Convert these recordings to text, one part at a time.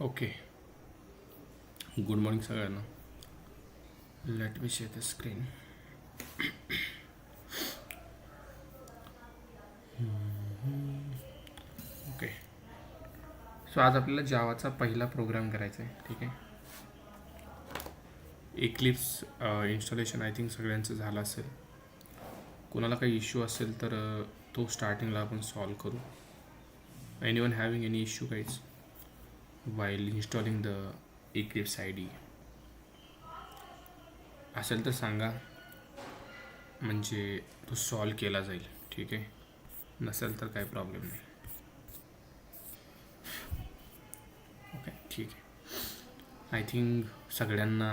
Okay. Good morning सगळ्यांना. Let me share the screen. Okay. So आज आपल्याला जावाचा पहिला प्रोग्राम करायचा आहे. ठीक आहे. एक्लिप्स इन्स्टॉलेशन आय थिंक सगळ्यांचं झालं असेल. कोणाला काही इश्यू असेल तर तो स्टार्टिंगला आपण सॉल्व करू. Anyone having any issue guys while installing the Eclipse IDE असेल तर सांगा, म्हणजे तो सॉल्व केला जाईल. ठीक आहे. नसेल तर काही प्रॉब्लेम नाही. ओके ठीक आहे. आय थिंक सगळ्यांना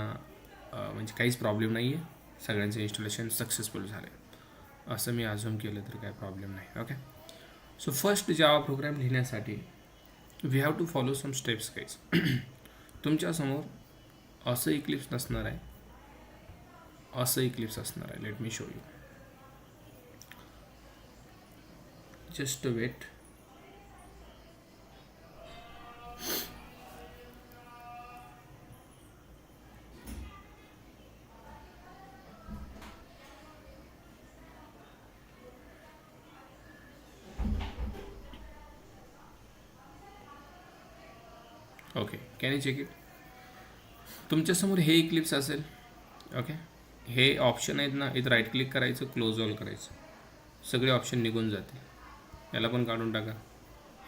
म्हणजे काहीच प्रॉब्लेम नाही आहे. सगळ्यांचं इन्स्टॉलेशन सक्सेसफुल झालं आहे असं मी अझ्युम केलं तर काही प्रॉब्लेम नाही. Okay. So first Java program लिहिण्यासाठी we have to follow some steps guys. तुमच्यासमोर असं इक्लिप्स नसणार आहे, असं इक्लिप्स असणार आहे. Let me show you. Just wait. Okay, can you check it. तुमच्यासमोर हे इक्लिप्स असेल. ओके. हे ऑप्शन आहेत ना, इथं राईट क्लिक करायचं, क्लोज ऑल करायचं, सगळे ऑप्शन निघून जातील. याला पण काढून टाका,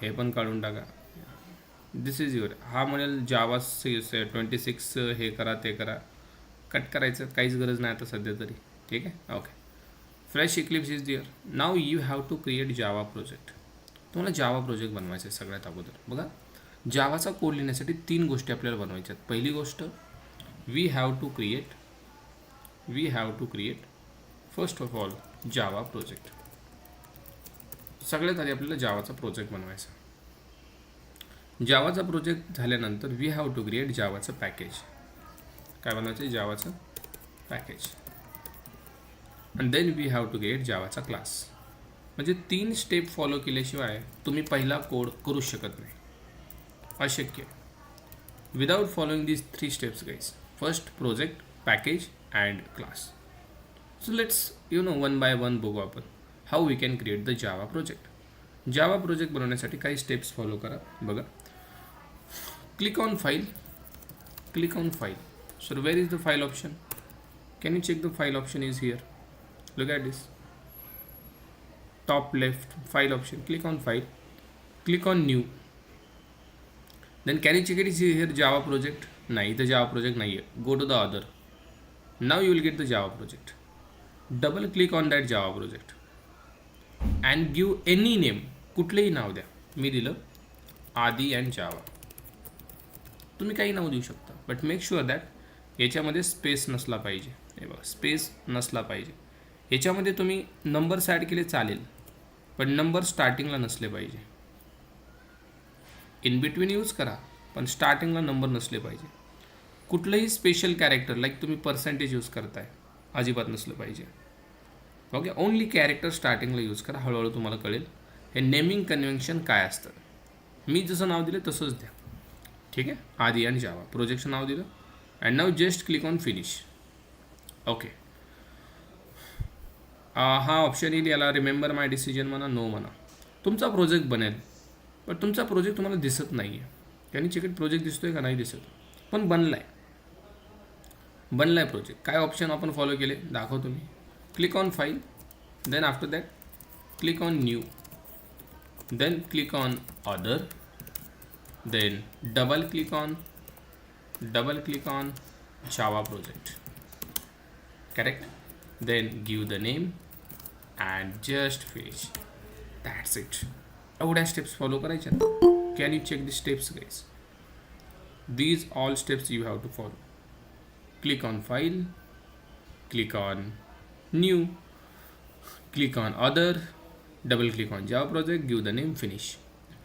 हे पण काढून टाका. दिस इज युअर. हा म्हणेल जावा 26 हे करा ते करा. कट करायचं काहीच गरज नाही आता सध्या तरी. ठीक आहे. Okay. Fresh Eclipse is there. Now you have to create Java project. तुम्हाला जावा प्रोजेक्ट बनवायचा आहे सगळ्यात अगोदर. बघा, जावाचा कोड लिहिण्यासाठी 3 गोष्टी आपल्याला बनवायच्या आहेत. पहिली गोष्ट, we have to create first of all Java project. सगळ्यात आधी आपल्याला जावाचा प्रोजेक्ट बनवायचा. जावाचा प्रोजेक्ट झाल्यानंतर वी हॅव टू क्रिएट जावाचं पॅकेज. काय बनवायचं आहे? जावाचं package. And then we have to create जावाचा क्लास. म्हणजे 3 स्टेप फॉलो केल्याशिवाय तुम्ही पहिला कोड करू शकत नाही, अशक्य. Without following these 3 steps guys. First project, package and class. So let's one by one बघू आपण how we can create the Java project. Java project बनवण्यासाठी काही स्टेप्स फॉलो करा. बघा, click on file. So where is the file option? Can you check the file option is here. Look at this. Top left file option. Click on file. Click on new. Then can you check it is here Java project? नाही, इथं Java project नाही आहे. Go to the other. Now you will get the Java project. Double click on that Java project and give any name. कुठलेही नाव द्या. मी दिलं आदी and जावा. तुम्ही काही नाव देऊ शकता, बट मेक शुअर दॅट याच्यामध्ये स्पेस नसला पाहिजे. हे बघा, स्पेस नसला पाहिजे. याच्यामध्ये तुम्ही नंबर्स ॲड केले चालेल, पण नंबर स्टार्टिंगला नसले पाहिजे. इन बिटवीन यूज करा, पण स्टार्टिंगला नंबर नसले पाहिजे. कुठलंही स्पेशल कॅरेक्टर लाईक तुम्ही पर्सेंटेज यूज करताय, अजिबात नसलं पाहिजे. ओके. ओनली कॅरेक्टर स्टार्टिंगला यूज करा. हळूहळू तुम्हाला कळेल हे नेमिंग कन्व्हेन्शन काय असतं. मी जसं नाव दिलं तसंच द्या. ठीक आहे. आदी आणि जावा प्रोजेक्टचं नाव दिलं. And now just click on finish. Okay. हा ऑप्शन येईल, याला रिमेंबर माय डिसिजन म्हणा, नो म्हणा. तुमचा प्रोजेक्ट बनेल, पण तुमचा प्रोजेक्ट तुम्हाला दिसत नाही आहे. त्यांनी चिकट प्रोजेक्ट दिसतोय का? नाही दिसत, पण बनला आहे प्रोजेक्ट. काय ऑप्शन आपण फॉलो केले दाखवतो मी. Click on file. Then after that click on new. Then click on other. Then double click on Java project. Correct. Then give the name and just finish. That's it. एवढ्या steps follow करायच्या. Can you check the steps guys? These all steps you have to follow. Click on file, click on new, click on other, double click on Java project, give the name, finish.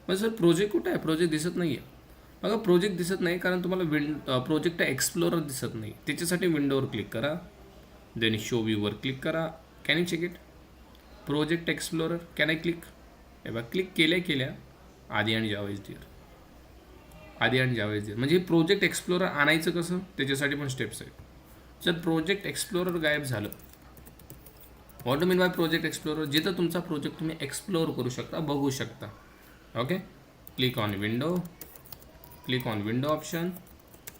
पण sir project कुठं आहे? Project दिसत नाही आहे. बघा, project दिसत नाही कारण तुम्हाला प्रोजेक्ट एक्सप्लोरर दिसत नाही. त्याच्यासाठी विंडोवर क्लिक करा. देन शो व्ह्यूवर क्लिक करा. Can you check it? Project explorer. Can I click? हे बघा, क्लिक केल्या आदी आणि जावा इज दिअर. आधी आणि जावा इज देअर. म्हणजे प्रोजेक्ट एक्सप्लोरर आणायचं कसं, त्याच्यासाठी पण स्टेप्स आहेत. जर प्रोजेक्ट एक्सप्लोरर गायब झालं, what do mean by project explorer, जिथं तुमचा प्रोजेक्ट तुम्ही एक्सप्लोर करू शकता, बघू शकता. Okay, click on window, click on window option,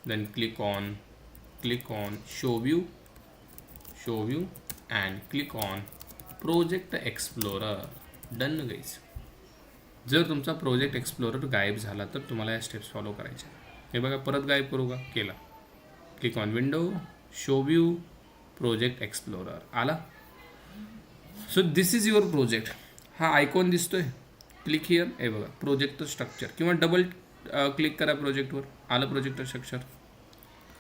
then click on show view and click on project explorer. Done guys. जर तुमचा प्रोजेक्ट एक्सप्लोरर गायब झाला तर तुम्हाला या स्टेप्स फॉलो करायच्या. हे बघा, परत गायब करू का, केला. Click on window, show view, project explorer आला. So this is your project. हा आयकॉन दिसतोय, क्लिक हिअर. हे बघा प्रोजेक्ट स्ट्रक्चर, किंवा डबल क्लिक करा प्रोजेक्टवर, आलं project structure.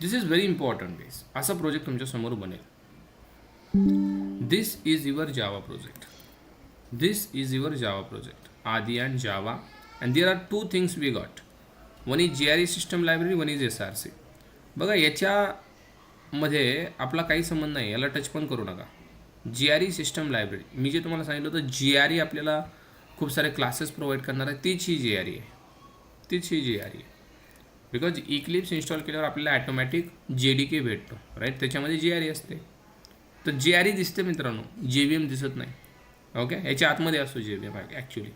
This is very important guys. असा प्रोजेक्ट तुमच्या समोर बनेल. This is your Java project. This is your Java project, आदी and Java. And there are 2 things we got. One is GRE system library, one is SRC. बघा याच्यामध्ये आपला काही संबंध नाही, याला टच पण करू नका. GRE सिस्टम लायब्ररी, मी जे तुम्हाला सांगितलं होतं, GRE आपल्याला खूप सारे क्लासेस प्रोव्हाइड करणार आहे, तीच ही GRE आहे. बिकॉज इक्लिप्स इन्स्टॉल केल्यावर आपल्याला ॲटोमॅटिक JDK भेटतो, राईट. त्याच्यामध्ये GRE असते. तर GRE दिसते मित्रांनो, JVM दिसत नाही. ओके, याच्या आतमध्ये असतो JVM ॲक्च्युली.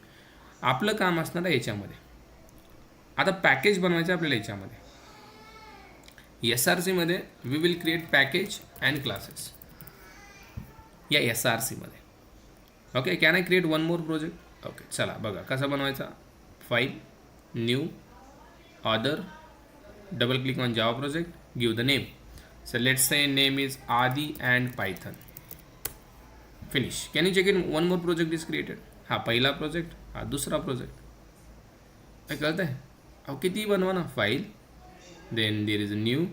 आपलं काम असणार आहे याच्यामध्ये. आता पॅकेज बनवायचं आपल्याला याच्यामध्ये. SRC मध्ये we will create package and classes. या SRC मध्ये. Okay, can I create one more project. Okay, चला बघा कसा बनवायचा. File, new, other, double click on Java project, give the name. So let's say name is Adi and Python. Finish. Can you check in one more project is created? हा पहिला project, हा दुसरा project. काय कळत आहे? अहो किती बनवा ना. File, then there is a new,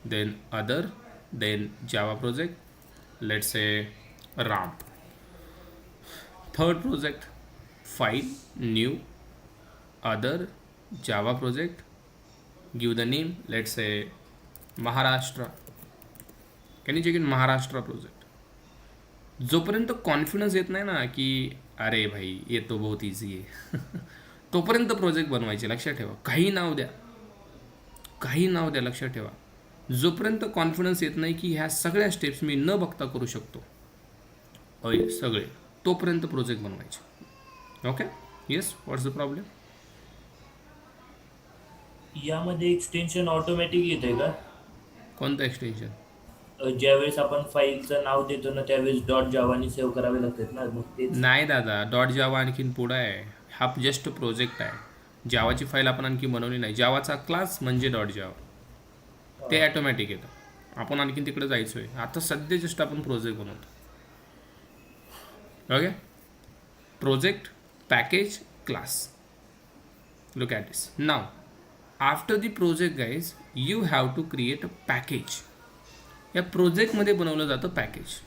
then other, then Java project, let's say Ram. Third project, file, new, other, Java project, give the name, let's say Maharashtra. Can you check in Maharashtra project. जोपर्यंत confidence येत नाही ना की अरे भाई ये तो बहुत इझी आहे, तोपर्यंत प्रोजेक्ट बनवायचे. लक्षात ठेवा, काही नाव द्या, लक्षात ठेवा. जोपर्यंत कॉन्फिडन्स येत नाही की ह्या सगळ्या स्टेप्स मी न बघता करू शकतो, सगळे, तोपर्यंत प्रोजेक्ट बनवायचे. Okay, yes, what's the problem. यामध्ये एक्सटेन्शन ऑटोमॅटिक येते का? कोणतं एक्सटेन्शन? ज्यावेळेस आपण फाईलचं नाव देतो ना त्यावेळेस डॉट जावानी सेव्ह करावे लागतात ना, मग ते नाही दादा, डॉट जावा आणखीन पुढं आहे. हा जस्ट प्रोजेक्ट आहे. जावाची फाईल आपण आणखी बनवली नाही. जावाचा क्लास म्हणजे डॉट जावा, ते ॲटोमॅटिक येतं. आपण आणखीन तिकडे जायचो आहे. आता सध्या जस्ट आपण प्रोजेक्ट बनवतो. Okay, project, package, class. Look at this. Now after the project guys you have to create a package. या प्रोजेक्टमध्ये बनवलं जातं package.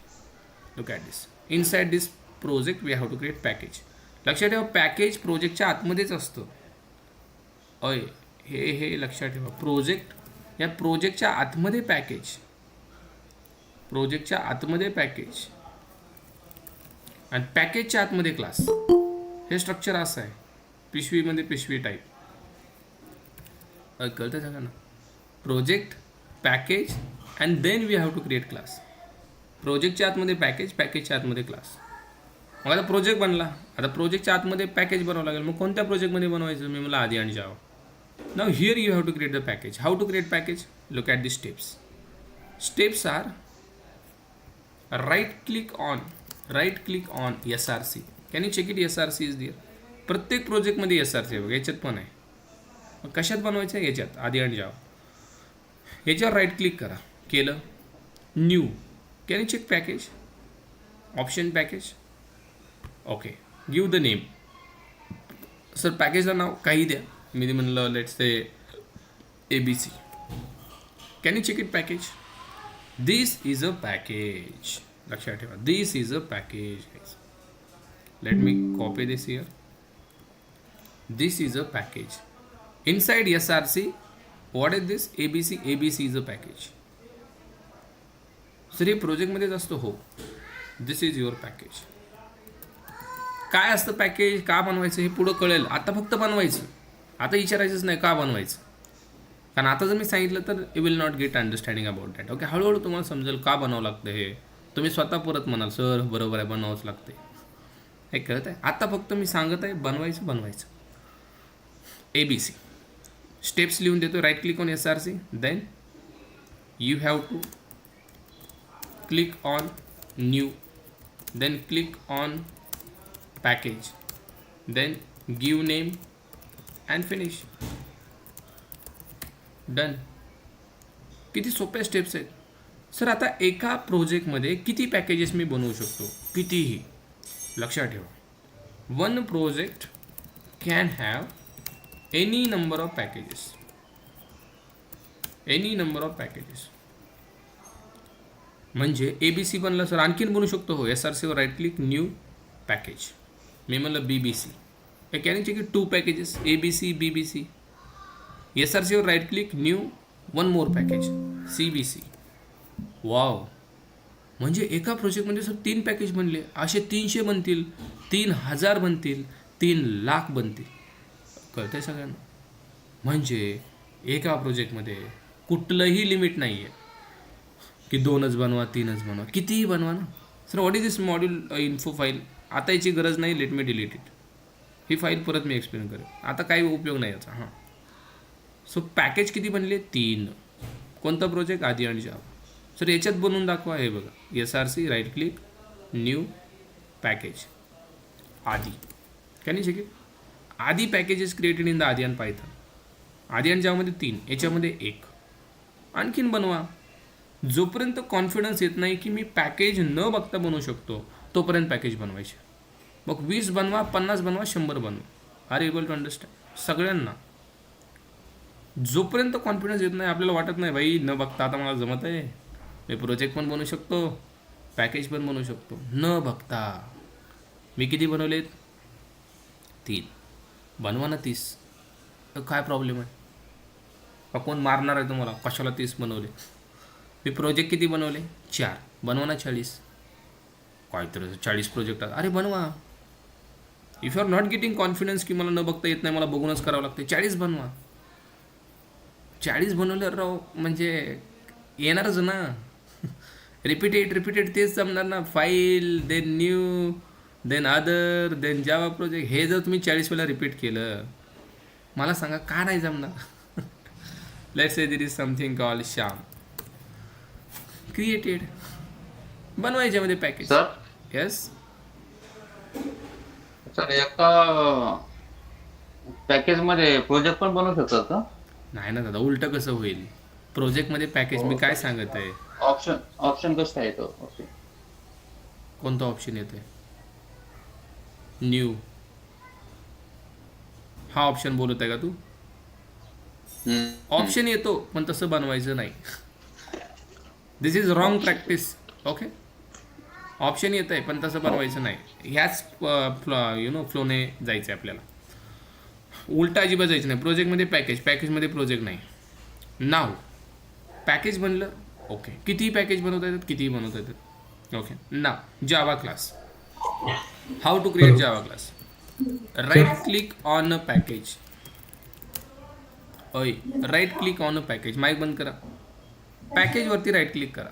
Look at this. Inside this project we have to create package. लक्षात ठेवा, package प्रोजेक्टच्या आतमध्येच असतं. हे लक्षात ठेवा. प्रोजेक्ट, या प्रोजेक्टच्या आतमध्ये पॅकेज, आणि पॅकेजच्या आतमध्ये क्लास. हे स्ट्रक्चर असं आहे, पिशवीमध्ये पिशवी टाईप. कळतं सगळ्यांना? Project, package, and then we have to create class. प्रोजेक्टच्या आतमध्ये पॅकेज, पॅकेजच्या आतमध्ये क्लास. मग आता प्रोजेक्ट बनला. आता प्रोजेक्टच्या आतमध्ये पॅकेज बनवावं लागेल. मग कोणत्या प्रोजेक्टमध्ये बनवायचं? मी मला आधी आणि Java. Now here you have to create the package. How to create package? Look at the steps. Steps are right click on SRC. Can you check it? SRC is there. प्रत्येक प्रोजेक्टमध्ये SRC आहे बघा, याच्यात पण आहे. मग कशात बनवायचं आहे? याच्यात, आधी आणि जावा. याच्यावर राईट क्लिक करा. केलं, new. Can you check package? Option package. Okay, give the name. Sir पॅकेजला नाव काही द्या. मी म्हणलं let's say ABC. Can you check it package? This is a package. लक्षात ठेवा, this is a package. Let me copy this here. This is a package. Inside SRC, what is this? ABC is a package. Sir हे प्रोजेक्टमध्येच असतो. हो, this is your package. काय असतं package, का बनवायचं हे पुढं कळेल. आता फक्त बनवायचं. आता विचारायचंच नाही का बनवायचं. कारण आता जर मी सांगितलं तर you will not gate understanding about that. Okay, हळूहळू तुम्हाला समजेल का बनावं लागतं हे. तुम्ही स्वतः परत म्हणाल सर बरोबर आहे, बनवावंच लागते. हे कळत आहे. आता फक्त मी सांगत आहे बनवायचं. ABC स्टेप्स लिहून देतो. Right click on SRC, then you have to click on new, then click on package, then give name and finish. Done. किती सोप्या स्टेप्स आहेत सर. आता एका प्रोजेक्टमध्ये किती पॅकेजेस मी बनवू शकतो? कितीही. लक्षात ठेवा, one project can have any number of packages. म्हणजे ABC बनलं सर, आणखीन बनवू शकतो. हो, SRCवर राईट क्लिक, न्यू पॅकेज. मी म्हणलं BBC, हे can check 2 packages ABC BBC. SRCवर right click, new, one more package CBC. Wow, म्हणजे एका प्रोजेक्टमध्ये सर 3 पॅकेज बनले. असे 300 बनतील, 3000 बनतील, 3 लाख बनतील. कळतंय सगळ्यांना? म्हणजे एका प्रोजेक्टमध्ये कुठलंही लिमिट नाही आहे की 2च बनवा, 3च बनवा, कितीही बनवा ना. Sir what is this module info file? आता याची गरज नाही, let me delete it. He file परत मी एक्सप्लेन करेन, आता काही उपयोग नाही याचा. हां, सो पॅकेज किती बनले? 3. कोणता प्रोजेक्ट? आदी आणि जावा. सर याच्यात बनवून दाखवा. हे बघा, SRC right click, new package, आदी. Can you check it? आदी पॅकेजेस क्रिएटेड इन द आदी आणि पायथन. आदी आणि जावामध्ये 3, याच्यामध्ये 1. आणखीन बनवा. जोपर्यंत कॉन्फिडन्स येत नाही की मी पॅकेज न बघता बनवू शकतो, तोपर्यंत पॅकेज बनवायचे. मग 20 बनवा, 50 बनवा, 100 बनवा. Are able to understand? सगळ्यांना जोपर्यंत कॉन्फिडन्स येत नाही, आपल्याला वाटत नाही भाई न बघता आता मला जमत आहे, मी प्रोजेक्ट पण बनवू शकतो, पॅकेज पण बनवू शकतो. न बघता मी किती बनवलेत? 3. बनवा ना 30. काय प्रॉब्लेम आहे? कोण मारणार आहे तुम्हाला? कशाला 30 बनवले? मी प्रोजेक्ट किती बनवले? 4. बनवा ना 40. काहीतरी 40 प्रोजेक्ट. अरे बनवा. If you are not getting confidence की मला न बघता येत नाही, मला बघूनच करावं लागते, 40 बनवा. 40 बनवलं राव, म्हणजे येणारच ना. रिपीटेड तेच जमणार ना. File, then new, then other, then Java project. हे जर तुम्ही 40 वेळा रिपीट केलं, मला सांगा का नाही जमणार? Let's say there is something called Shyam created. बनवा याच्यामध्ये पॅकेज. सर येस सर एका पॅकेजमध्ये प्रोजेक्ट पण बनवू शकतात का? नाही ना दादा, उलटं कसं होईल? प्रोजेक्टमध्ये पॅकेज मी काय सांगत आहे? ऑप्शन कसं आहे तो? ओके, कोणता ऑप्शन येते? न्यू हा ऑप्शन बोलत आहे का तू? ऑप्शन येतो पण तसं बनवायचं नाही. This is wrong practice. Okay, option येत आहे पण तसं बनवायचं नाही. ह्याच फ्लोने जायचं आहे आपल्याला. उलटा अजिबात जायचं नाही. प्रोजेक्टमध्ये पॅकेजमध्ये प्रोजेक्ट नाही. नाव पॅकेज बनलं, ओके, कितीही पॅकेज बनवता येतात, कितीही बनवता येतात. Okay, now Java class. How to create Java class? Right click on a package. Right click on a package. Mic बंद करा. पॅकेजवरती राईट क्लिक करा.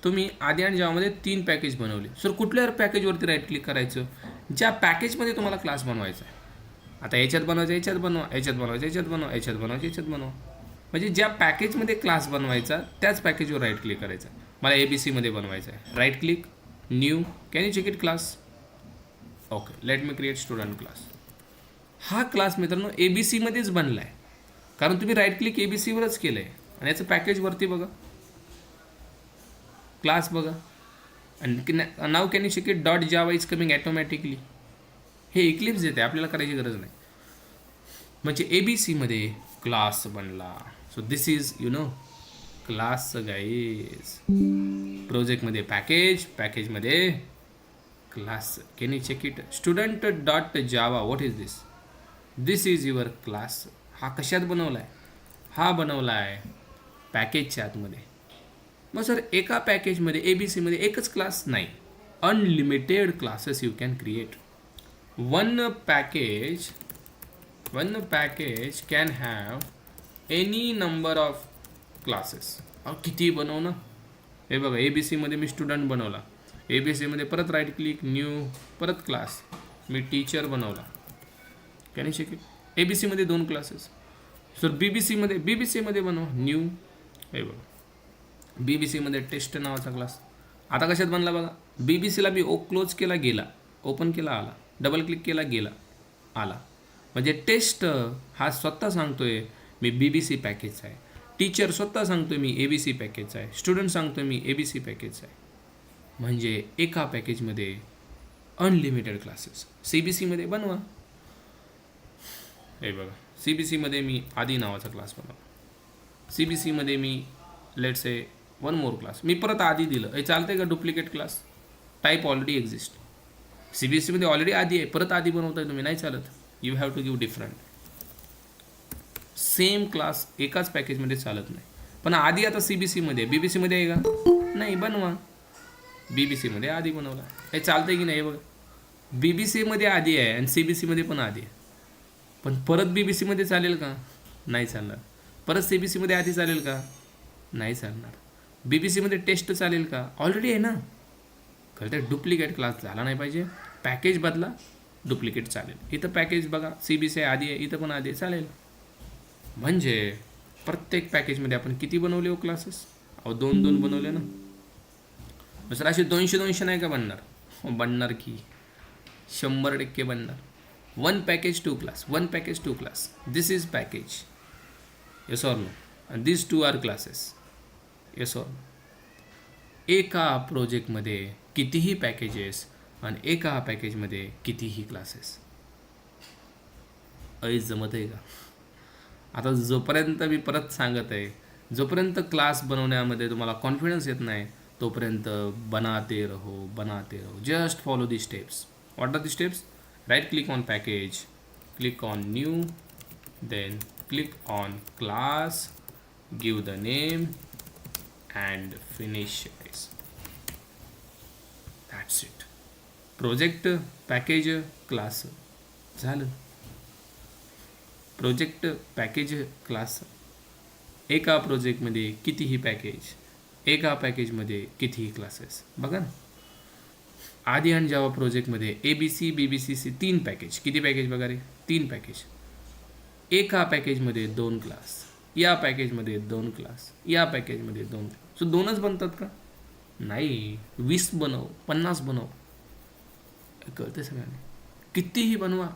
तुम्ही आधी आणि जावामध्ये 3 पॅकेज बनवले. सर कुठल्या पॅकेजवरती राईट क्लिक करायचं? ज्या पॅकेजमध्ये तुम्हाला क्लास बनवायचा आहे. आता याच्यात बनवायचं, याच्यात बनवा, याच्यात बनवायचं, याच्यात बनवा, याच्यात बनवायचं, याच्यात बनवा. म्हणजे ज्या पॅकेजमध्ये क्लास बनवायचा त्याच पॅकेजवर राईट क्लिक करायचं. मला ABCमध्ये बनवायचं आहे. Right click, new, can you check it class? Okay, let me create student class. हा क्लास मित्रांनो ABCमध्येच बनला आहे, कारण तुम्ही राईट क्लिक ABCवरच केलं आहे. आणि याचं पॅकेजवरती बघा, क्लास बघा. आणि नाव can you check it dot Java is coming automatically. हे इक्लिप्स देते, आपल्याला करायची गरज नाही. म्हणजे ABCमध्ये क्लास बनला. So this is class guys. प्रोजेक्टमध्ये पॅकेजमध्ये class. Can you check it? Student dot Java, what is this? This is your class. हा कशात बनवला आहे? हा बनवला आहे पॅकेजच्या आतमध्ये. मग सर एका पॅकेजमध्ये ABCमध्ये एकच क्लास नाही, unlimited classes you can create. One package can have any number of classes. किती बनव ना. हे बघा ए बी सीमध्ये मी स्टुडंट बनवला, ए बी सीमध्ये परत राईट क्लिक न्यू, परत क्लास मी टीचर बनवला. Can check it. A B सीमध्ये 2 क्लासेस. सर बी बी सीमध्ये बनवा न्यू. हे बघा बी बी सीमध्ये टेस्ट नावाचा क्लास. आता कशात बनला बघा. बी बी सीला मी क्लोज केला गेला, ओपन केला आला, डबल क्लिक केला गेला आला. म्हणजे टेस्ट हा स्वतः सांगतोय मी बी बी सी पॅकेजचा आहे. टीचर स्वतः सांगतोय मी ए बी सी पॅकेजचा आहे. स्टुडंट सांगतोय मी ए बी सी पॅकेजचा आहे. म्हणजे एका पॅकेजमध्ये अनलिमिटेड क्लासेस. सी बी सीमध्ये बनवा. हे बघा सी बी सीमध्ये मी आदी नावाचा क्लास बनवला. सी बी सीमध्ये मी लेट्स से 1 मोर क्लास मी परत आधी दिलं. हे चालतंय का. Duplicate class type already exist. C B सीमध्ये ऑलरेडी आधी आहे, परत आधी बनवताय तुम्ही, नाही चालत. You have to give different. Same class एकाच पॅकेजमध्ये चालत नाही. पण आधी आता सी बी सीमध्ये, बी बी सीमध्ये आहे का नाही, बनवा. बी बी सीमध्ये आधी बनवला. हे चालतंय की नाही. बघा बी बी सीमध्ये आधी आहे आणि सी बी सीमध्ये पण आधी आहे. पण परत बी बी सीमध्ये चालेल का नाही चालणार. परत सी बी सीमध्ये आधी चालेल का नाही चालणार. बी बी सीमध्ये टेस्ट चालेल का ऑलरेडी आहे ना. कळतं. डुप्लिकेट क्लास झाला नाही पाहिजे. पॅकेज बदला, डुप्लिकेट चालेल. इथं पॅकेज बघा सी बी सी आधी आहे, इथं पण आधी आहे, चालेल. म्हणजे प्रत्येक पॅकेजमध्ये आपण किती बनवले हो क्लासेस. 2 बनवले ना. सर असे 200 नाही का बनणार. बनणार की 100% बनणार. 1 package 2 class, 1 package 2 class. This is package. Yes or no. And this 2 are classes. Yes or no. एका प्रोजेक्टमध्ये कितीही पॅकेजेस आणि एका पॅकेजमध्ये कितीही क्लासेस. जमत आहे का. आता जोपर्यंत मी परत सांगत आहे, जोपर्यंत क्लास बनवण्यामध्ये तुम्हाला कॉन्फिडन्स येत नाही तोपर्यंत बनाते रहो. Just follow the steps. What are the steps. Right click on package, click on new, then click on class, give the name and finish this. That's it. Project, package, class झालं. Project, package, class. एका प्रोजेक्टमध्ये कितीही package, एका पॅकेजमध्ये कितीही classes. बघा ना. आधी आणि जावा प्रोजेक्टमध्ये A B C, B B C C 3 package. किती पॅकेज बघा रे. 3 पॅकेज. एका पॅकेजमध्ये 2 क्लास, या पॅकेजमध्ये 2 क्लास, या पॅकेजमध्ये 2. सो 2च बनतात का नाही. 20 बनव, 50 बनव. कळते सगळ्यांनी. कितीही बनवा.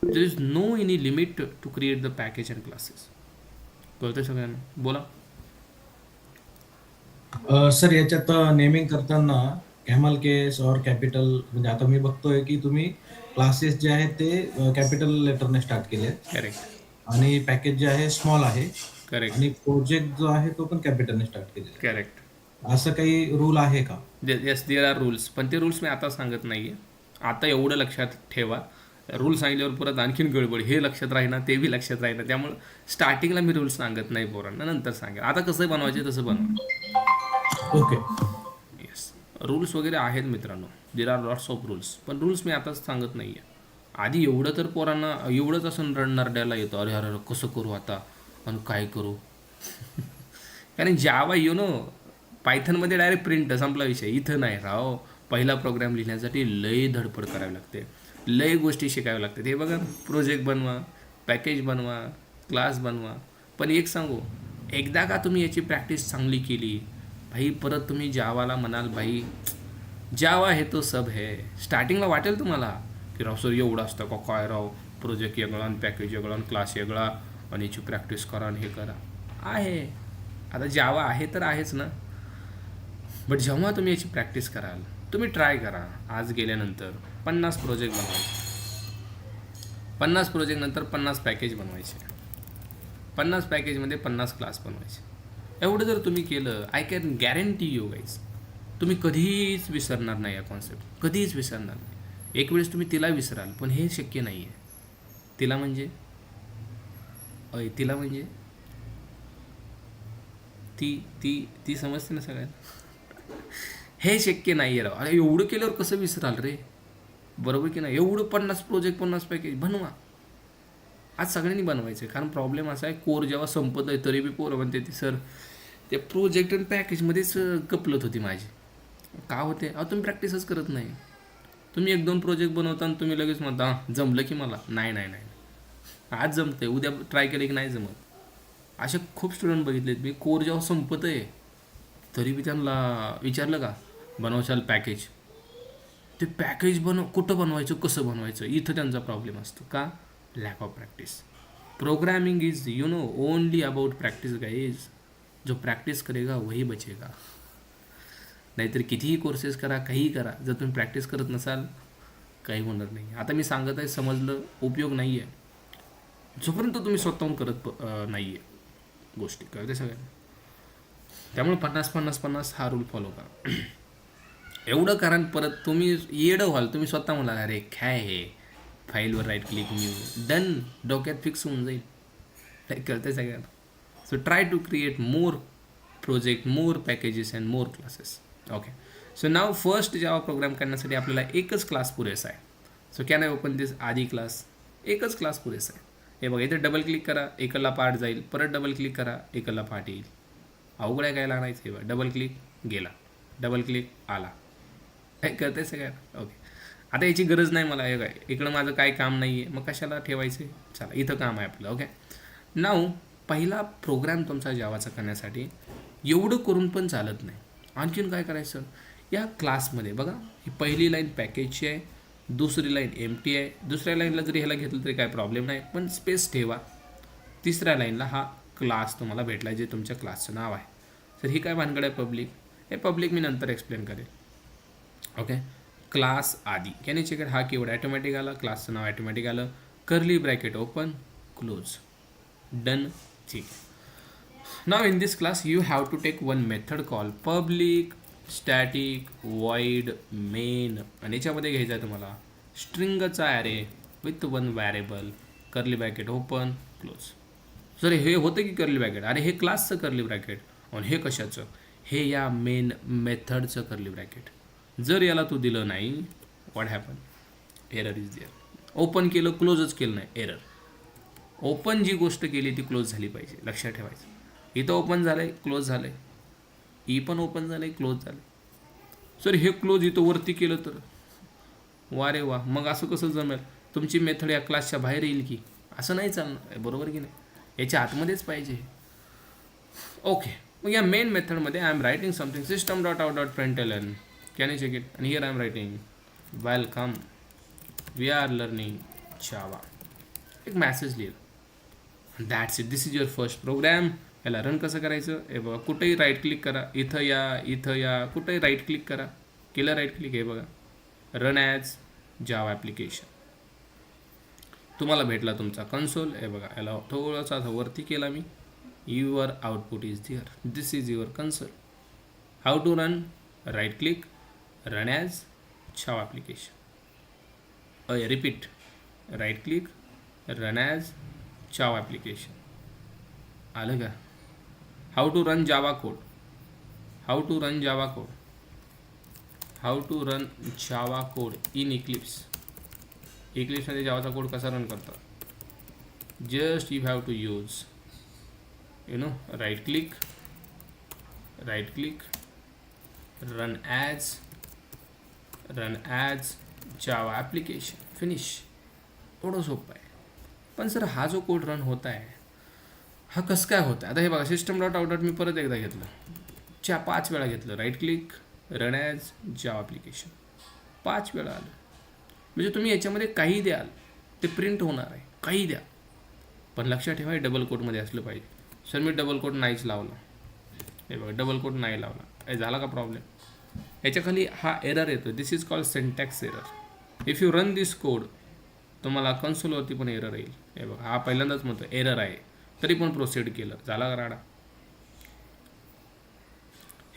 There is no any limit to create the package and classes. कळते सगळ्यांना. बोला. सर याच्यात नेमिंग करताना कॅमल केस और कॅपिटल, म्हणजे आता मी बघतोय की तुम्ही क्लासेस जे आहेत ते कॅपिटल लेटरने स्टार्ट केले करेक्ट. आणि पॅकेज जे आहे स्मॉल आहे, करेक्ट. आणि प्रोजेक्ट जो आहे तो पण कॅपिटलने स्टार्ट केलेला. करेक्ट. असं काही रूल आहे का. Yes there are rules. पण ते रूल्स मी आता सांगत नाही आहे. आता एवढं लक्षात ठेवा. रूल सांगितल्यावर परत आणखीन गडबड. हे लक्षात राहीना, ते बी लक्षात राहीना. त्यामुळं स्टार्टिंगला मी रूल्स सांगत नाही पोरांना, नंतर सांगेल. आता कसं बनवायचे तसं बनवा. ओके. येस. रूल्स वगैरे आहेत मित्रांनो. There are lots of rules. पण रूल्स मी आताच सांगत नाही आहे. आधी एवढं तर पोरांना एवढंच असं रडणारड्याला येतं. अरे अरे कसं करू आता आणि काय करू. कारण जावा पायथनमध्ये डायरेक्ट प्रिंट संपला विषय. इथं नाही राव. पहिला प्रोग्राम लिहिण्यासाठी लय धडपड करावी लागते, लय गोष्टी शिकाव्या लागतात. हे बघा. प्रोजेक्ट बनवा, पॅकेज बनवा, क्लास बनवा. पण एक सांगू, एकदा का तुम्ही याची प्रॅक्टिस चांगली केली भाई, परत तुम्ही जावाला म्हणाल भाई जावा हे तो सब है. स्टार्टिंगला वाटेल तुम्हाला की राव सर एवढं असतं का काय राव. प्रोजेक्ट वेगळा आणि पॅकेज वेगळा आणि क्लास वेगळा आणि याची प्रॅक्टिस करा आणि हे करा. आहे आता जावा आहे तर आहेच ना. बट जेव्हा तुम्ही याची प्रॅक्टिस कराल, तुम्ही ट्राय करा. आज गेल्यानंतर 50 प्रोजेक्ट बनवायचे. 50 प्रोजेक्ट नंतर 50 पॅकेज बनवायचे. 50 पॅकेजमध्ये 50 क्लास बनवायचे. एवढं जर तुम्ही केलं, I can guarantee you guys, तुम्ही कधीच विसरणार नाही. या कॉन्सेप्ट कधीच विसरणार नाही. एक वेळेस तुम्ही तिला विसराल, पण हे शक्य नाही आहे. तिला म्हणजे ती समजते ना सगळ्यांना. हे शक्य नाही आहे राव. अरे एवढं केल्यावर कसं विसराल रे. बरोबर की नाही. एवढं 50 प्रोजेक्ट 50 पॅकेज बनवा. आज सगळ्यांनी बनवायचं आहे, कारण प्रॉब्लेम असा आहे कोर जेव्हा संपत आहे तरी बी पोरं म्हणते ती सर ते प्रोजेक्ट आणि पॅकेजमध्येच गपलत होती माझी. का होते अहो तुम्ही प्रॅक्टिसच करत नाही. तुम्ही 1-2 प्रोजेक्ट बनवता आणि तुम्ही लगेच म्हणता जमलं की मला नाही नाही नाही आज जमतंय उद्या ट्राय केलं की नाही जमत. असे खूप स्टुडंट बघितलेत मी कोर जेव्हा संपत आहे तरी बी त्यांना विचारलं का बनवशाल पॅकेज, ते पॅकेज कुठं बनवायचं कसं बनवायचं इथं त्यांचा प्रॉब्लेम असतो. का lack of practice. Programming is only about practice guys. जो प्रॅक्टिस करेगा वही बचेगा. नाहीतर कितीही कोर्सेस करा काहीही करा जर तुम्ही प्रॅक्टिस करत नसाल काही होणार नाही. आता मी सांगत आहे समजलं उपयोग नाही आहे जोपर्यंत तुम्ही स्वतःहून करत नाही आहे गोष्टी कळते सगळ्यांना. त्यामुळे 50-50-50 हा रूल फॉलो करा. एवढं कारण परत तुम्ही येडं व्हाल. तुम्ही स्वतः मला अरे काय हे फाईलवर राईट क्लिक न्यू डन डोक्यात फिक्स होऊन जाईल. काय कळते सगळ्यांना. So try to create more project more packages and more classes. Okay so now first Java program करण्यासाठी आपल्याला एकच क्लास पुरेसा आहे. So can I open this आधी क्लास. एकच क्लास पुरेसा आहे. हे बघा इथे डबल क्लिक करा एकला पार्ट जाईल, परत डबल क्लिक करा एकला पार्ट येईल. अवघड आहे काय लागायचं हे बघा. डबल क्लिक गेला, डबल क्लिक आला. काय कळतंय सगळ्यात. ओके आता याची गरज नाही मला. हे काय इकडं माझं काय काम नाही आहे मग कशाला ठेवायचं. चला इथं काम आहे आपलं. ओके नाव पहिला प्रोग्राम तुमचा जावाचा करण्यासाठी एवढं करून पण चालत नाही. आणखीन काय करायचं या क्लासमध्ये बघा ही पहिली लाईन पॅकेजची आहे, दुसरी लाईन एम्प्टी आहे. दुसऱ्या लाईनला जरी ह्याला घेतलं तरी काय प्रॉब्लेम नाही पण स्पेस ठेवा. तिसऱ्या लाईनला हा क्लास तुम्हाला भेटला जे तुमच्या क्लासचं नाव आहे. तर ही काय भानगड आहे पब्लिक. हे पब्लिक मी नंतर एक्सप्लेन करेन. ओके क्लास आधी कॅन यू चेक इट. हा कीवर्ड ॲटोमॅटिक आला, क्लासचं नाव ॲटोमॅटिक आलं, curly bracket open close done. ठीक. Now in this class you have to take one method called public static void main आणि याच्यामध्ये घ्यायचं आहे तुम्हाला स्ट्रिंगचा array with one variable curly bracket open close. Sir हे होतं की कर्ली ब्रॅकेट. अरे हे क्लासचं कर्ली ब्रॅकेट आणि हे कशाचं हे या मेन मेथडचं कर्ली ब्रॅकेट. जर याला तू दिलं नाही what happen error is there. Open केलं क्लोजच केलं नाही एरर. ओपन जी गोष्ट केली ती क्लोज झाली पाहिजे लक्षात ठेवायचं. इथं ओपन झालं आहे क्लोज झालं आहे, ई पण ओपन झालं आहे क्लोज झालं आहे. सर हे क्लोज इथं वरती केलं तर वा रे वा मग असं कसं जमेल. तुमची मेथड या क्लासच्या बाहेर येईल की असं नाही चालणार बरोबर की नाही. याच्या आतमध्येच पाहिजे. ओके मग या मेन मेथडमध्ये I am writing something system dot out dot println can you check it. आणि here I am writing welcome we are learning Java. एक मॅसेज लिहिलं that's it. This is your first program. याला run कसं करायचं हे बघा. कुठेही right click करा, इथं या कुठेही राईट क्लिक करा. केलं राईट क्लिक हे बघा रन ॲज जावा ॲप्लिकेशन. तुम्हाला भेटला तुमचा कन्सोल. हे बघा याला थोडासा वरती केला मी. Your output is there. This is your console. How to run right click run as Java application. Repeat right click run as Java application. आलं का. How to run Java code. How to run Java code. How to run Java code in Eclipse. इक्लिप्समध्ये जावाचा code कसा run करतात. Just you have to use right click run as Java application finish. एवढं सोपं आहे. पण sir हा जो कोड रन होत आहे हा कसं काय होतं. आता हे बघा सिस्टम डॉट आउट डॉट मी परत एकदा घेतलं 5 वेळा घेतलं right click run as Java application 5 वेळा आलं. म्हणजे तुम्ही याच्यामध्ये काही द्याल ते प्रिंट होणार आहे. काही द्या पण लक्षात ठेवा डबल कोटमध्ये असलं पाहिजे. सर मी डबल कोट नाहीच लावला. हे बघा डबल कोट नाही लावला. हे झाला का प्रॉब्लेम. याच्याखाली हा एरर येतो. This is called syntax error. If you run this code तुम्हाला कन्सोलवरती पण एरर येईल. हे बघा हा पहिल्यांदाच म्हणतो एरर आहे तरी पण प्रोसीड केलं. झाला का राडा.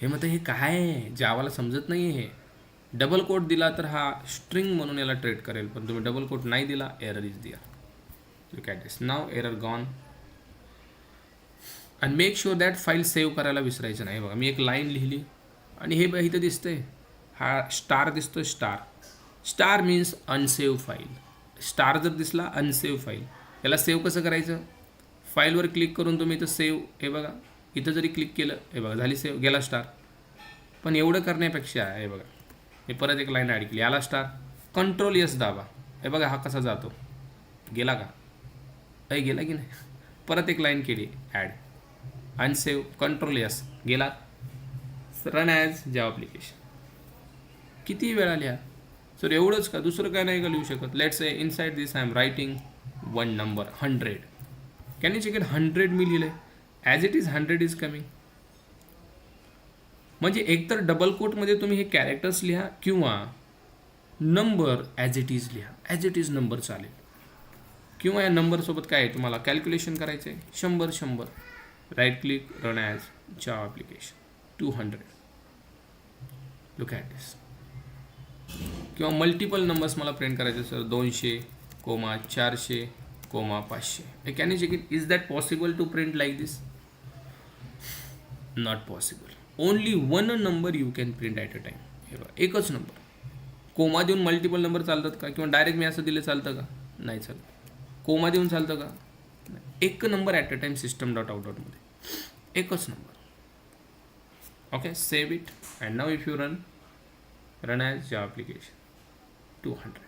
हे म्हणतं हे काय आहे जावाला समजत नाही हे. डबल कोट दिला तर हा स्ट्रिंग म्हणून याला ट्रीट करेल पण तुम्ही डबल कोट नाही दिला error is there. Look at this now error gone. आणि make sure that file save करायला विसरायचं नाही. बघा मी एक लाईन लिहिली आणि हे बघा इथं दिसतंय हा स्टार दिसतोय. Star means unsave file. Star जर दिसला अनसेव्ह फाईल याला सेव्ह कसं करायचं? फाईलवर क्लिक करून तुम्ही इथं सेव्ह, हे बघा इथं जरी क्लिक केलं, हे बघा झाली सेव्ह, गेला स्टार. पण एवढं करण्यापेक्षा हे बघा, हे परत एक लाईन ॲड केली, आला स्टार. कंट्रोल यस दाबा, हे बघा हा कसा जातो, गेला का? गेला की नाही? परत एक लाईन केली ॲड, अनसेव्ह, कंट्रोल यस, गेला. Run as Java application. किती वेळा लिहा सर? एवढंच का? दुसरं काय नाही का लिहू शकत? Let's say inside this I am writing one number 100. Can you check it? 100 मी लिहिलं आहे, as it is 100 is coming. म्हणजे एकतर डबल कोटमध्ये तुम्ही हे कॅरेक्टर्स लिहा किंवा नंबर ॲज इट इज लिहा, ॲज इट इज नंबर चालेल. किंवा या नंबरसोबत काय आहे तुम्हाला कॅल्क्युलेशन करायचं आहे, 100. Right click, run as Java application 200. Look at this. किंवा मल्टिपल नंबर्स मला प्रिंट करायचे sir, 200, 400, 500. Can you check it? Is that possible to print like this? Not possible. Only one number you can print at a time. हे बघा एकच number. Comma देऊन multiple number चालतात का? किंवा डायरेक्ट मी असं दिलं चालतं का? नाही चालतं. कोमा देऊन चालतं का? नाही. एक नंबर ॲट अ टाईम system.out.मध्ये, एकच number. Okay, save it and now if you run as Java application 200.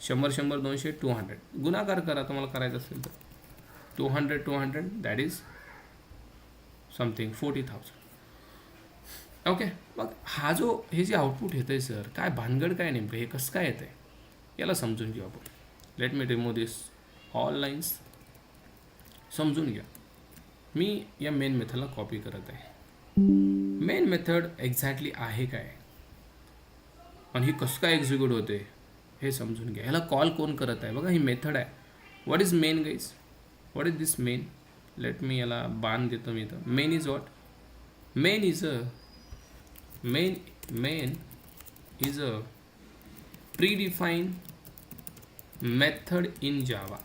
100, 200, 200. गुणाकार करा तुम्हाला करायचं असेल तर. 200 दॅट इज समथिंग 40,000. ओके, मग हा जो हे जे आउटपुट येतं आहे सर, काय भानगड काय नेमकं, हे कसं काय येतं आहे याला समजून घेऊ आपण. लेट मी रिमूव्ह दिस ऑल लाईन्स. समजून घ्या. मी या मेन मेथडला कॉपी करत आहे. मेन मेथड एक्झॅक्टली आहे काय आणि ही कसं काय एक्झिक्यूट होते हे समजून घ्या. ह्याला कॉल कोण करत आहे बघा, ही मेथड आहे. What is main guys? What is this main? Let me याला बाण देतो मी इथं. Main is what? Main is a predefined method in Java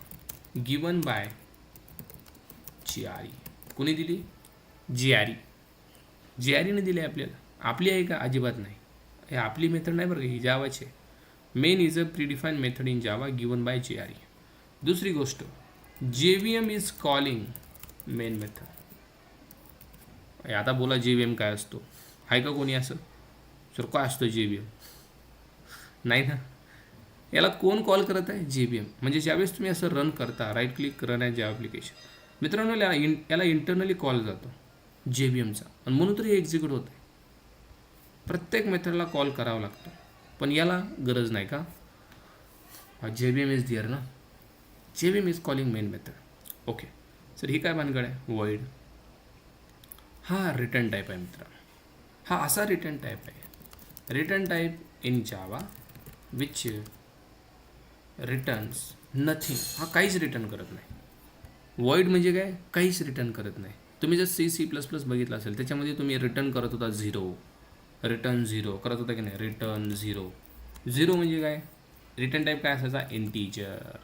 given by GRE. कोणी दिली? GRE ने दिली आपल्याला. आपली आहे का? अजिबात नाही. हे आपली मेथड नाही बरं का, ही जावाची आहे. Main is a predefine method in Java given by GRE. दुसरी गोष्ट, JVM is calling main method. आता बोला JVM काय असतो? आहे का कोणी असं? सर काय असतो JVM? नाही ना. याला कोण कॉल करत आहे? JVM. म्हणजे ज्यावेळेस तुम्ही असं रन करता, right click, run as Java application, मित्रांनो याला इंटरनली कॉल जातो JVMचा, आणि म्हणून तरी हे एक्झिक्यूट होतं आहे. प्रत्येक मेथडला कॉल करावा लागतो, पण याला गरज नाही का? JVM इज दिअर ना. JVM is calling main method. Okay sir, ही काय भानगड आहे? वॉइड. हा रिटर्न टाईप आहे मित्रांनो. हा असा रिटर्न टाईप आहे, return type in Java which returns nothing. हा काहीच रिटर्न करत नाही. वॉइड म्हणजे काय? काहीच रिटर्न करत नाही. तुम्ही जर C++ बघितलं असेल, त्याच्यामध्ये तुम्ही रिटर्न करत होता 0, रिटर्न 0 करत होता की नाही? रिटर्न 0 म्हणजे काय? रिटर्न टाईप काय असायचा? Integer,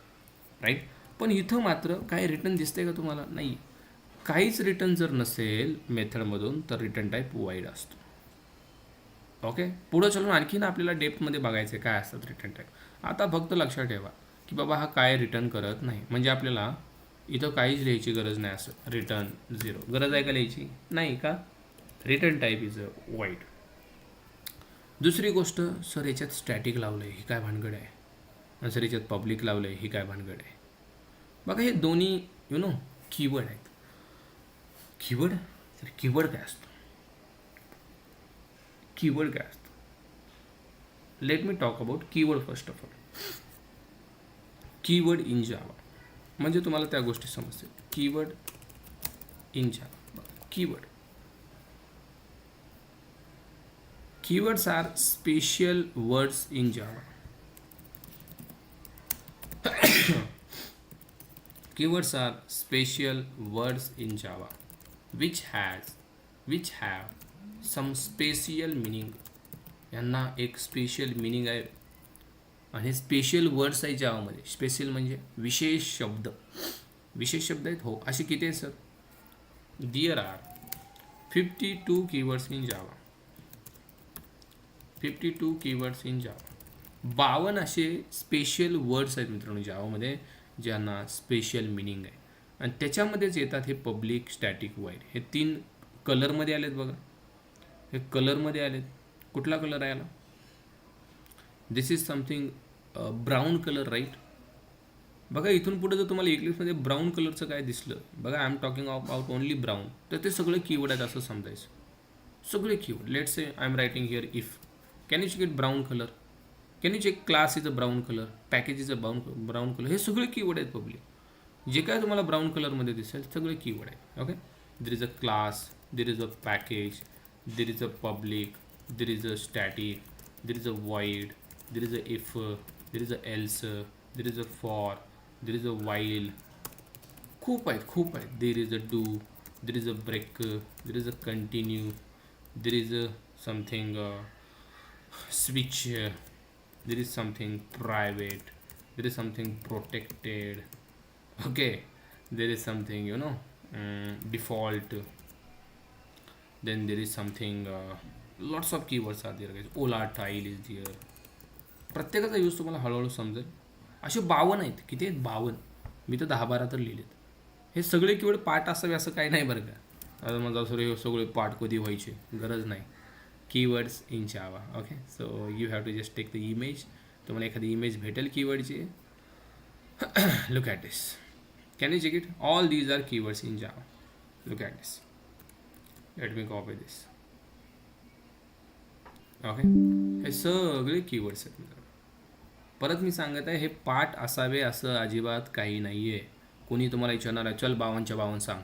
right. पण इथं मात्र काय रिटर्न दिसतंय का तुम्हाला? नाही. काहीच रिटर्न जर नसेल मेथडमधून तर रिटर्न टाईप वाईड असतो. ओके, पुढं चलून आणखीन आपल्याला डेप्थमध्ये बघायचं आहे काय असतात रिटर्न टाईप. आता फक्त लक्षात ठेवा की बाबा हा काय रिटर्न करत नाही, म्हणजे आपल्याला इथं काहीच लिहायची गरज नाही. असं रिटर्न 0 गरज आहे का लिहायची? नाही का? Return type is a wide. दुसरी गोष्ट, सर याच्यात स्टॅटिक लावलं आहे, ही काय भानगड आहे? आणि सर याच्यात पब्लिक लावलं आहे, ही काय भानगड आहे? बघा हे दोन्ही कीवर्ड आहेत. कीवर्ड, तर कीवर्ड काय असतो? कीवर्ड काय असतं? Let me talk about keyword first of all. Keyword in Java म्हणजे तुम्हाला त्या गोष्टी समजतील. Keyword in Java. Keywords are special words in Java. Keywords are special words in Java which have some special meaning. यांना एक special meaning आहे आणि special words आहे जावामध्ये. स्पेशल म्हणजे विशेष शब्द. विशेष शब्द आहेत हो. असे किती आहेत sir? There are 52 keywords in Java. 52 keywords in Java. 52 असे स्पेशल वर्ड्स आहेत मित्रांनो जावामध्ये, ज्यांना स्पेशल मिनिंग आहे आणि त्याच्यामध्येच येतात हे पब्लिक स्टॅटिक वाईड. हे 3 कलरमध्ये आलेत बघा, हे कलरमध्ये आलेत. कुठला कलर आहे याला? This is something brown colour right. बघा इथून पुढे जर तुम्हाला इक्लिप्समध्ये ब्राऊन कलरचं काय दिसलं, बघा I am talking about only brown, तर ते सगळे कीवर्ड आहेत असं समजायचं. सगळे keyword. Let's say I am writing here if. Can you check it brown colour? Can you check class is a brown colour, package is a brown colour. हे सगळे keyword आहेत पब्लिक. जे काय तुम्हाला ब्राऊन कलरमध्ये दिसेल सगळे कीवर्ड आहेत. Okay. There is a class, there is a package, there is a public, there is a static, there is a void, there is a if, there is a else, there is a for, there is a while. खूप आहेत. There is a do, there is a break, there is a continue, there is a something switch, there is something private, there is something protected, okay, there is something default, then there is something lots of keywords are there guys. volatile is there. प्रत्येकाचा use तुम्हाला हळूहळू समजेल. असे 52 आहेत. किती आहेत? 52. मी तर 10-12 तर लिहिलेत. हे सगळे कीवर्ड पाठ असावे असं काही नाही बरं का. आता माझा असं हे सगळे पाठ कधी व्हायचे गरज नाही. keywords in Java. Okay, so you have to just take the image. तुम्हाला एखादी इमेज भेटेल कीवर्डची. Look at this. Can you check it? All these are keywords in Java. Look at this. Let me copy this. Okay, हे सगळे keywords आहेत. परत मी सांगत आहे, हे पाठ असावे असं अजिबात काही नाही आहे. कोणी तुम्हाला विचारणार आहे चल 52च्या 52 सांग,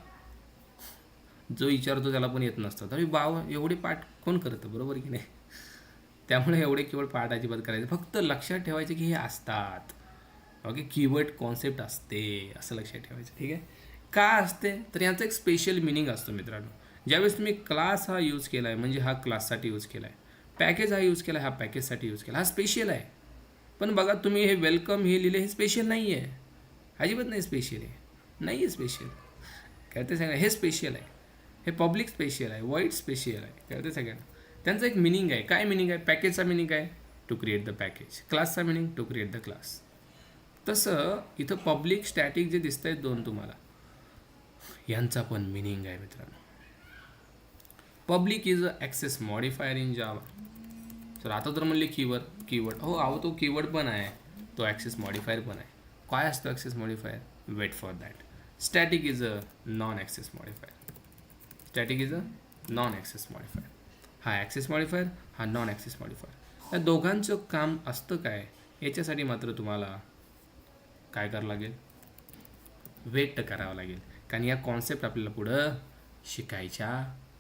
जो विचारतो त्याला पण येत नसतं. तरी एवढे पाठ कोण करतं, बरोबर की नाही? त्यामुळे एवढे केवळ पाठ अजिबात करायचे. फक्त लक्षात ठेवायचे की हे असतात. ओके, कीवर्ड कॉन्सेप्ट असते असं लक्षात ठेवायचं. ठीक आहे. का असते तर याचा एक स्पेशल मिनिंग असतो मित्रांनो. ज्यावेळेस तुम्ही क्लास हा यूज केला आहे म्हणजे हा क्लाससाठी यूज केला आहे, पॅकेज हा यूज केला आहे हा पॅकेजसाठी यूज केला, हा स्पेशल आहे. पण बघा तुम्ही हे वेलकम हे लिहिले, हे स्पेशल नाही आहे, अजिबात नाही स्पेशल आहे, नाही आहे स्पेशल. काय ते सांगा, हे स्पेशल आहे, हे पब्लिक स्पेशल आहे, वाईड स्पेशल आहे. कळते सगळ्यांना. त्यांचं एक मिनिंग आहे. काय मिनिंग आहे? पॅकेजचा मिनिंग आहे टू क्रिएट द पॅकेज, क्लासचा meaning to create the class. तसं इथं पब्लिक स्टॅटिक जे दिसत आहेत 2 तुम्हाला, यांचा पण मिनिंग आहे मित्रांनो. Public is a access modifier in Java. Sir आता तर म्हणले कीवर्ड हो आहो, तो कीवर्ड पण आहे, तो ॲक्सेस मॉडिफायर पण आहे. काय असतो access modifier? Wait for that. Static is a non access modifier. Static is a non access modifier. हा ॲक्सेस मॉडिफायर, हा नॉन ॲक्सेस मॉडिफायर. या दोघांचं काम असतं काय? याच्यासाठी मात्र तुम्हाला काय करावं लागेल? वेट करावं लागेल, कारण या कॉन्सेप्ट आपल्याला पुढं शिकायच्या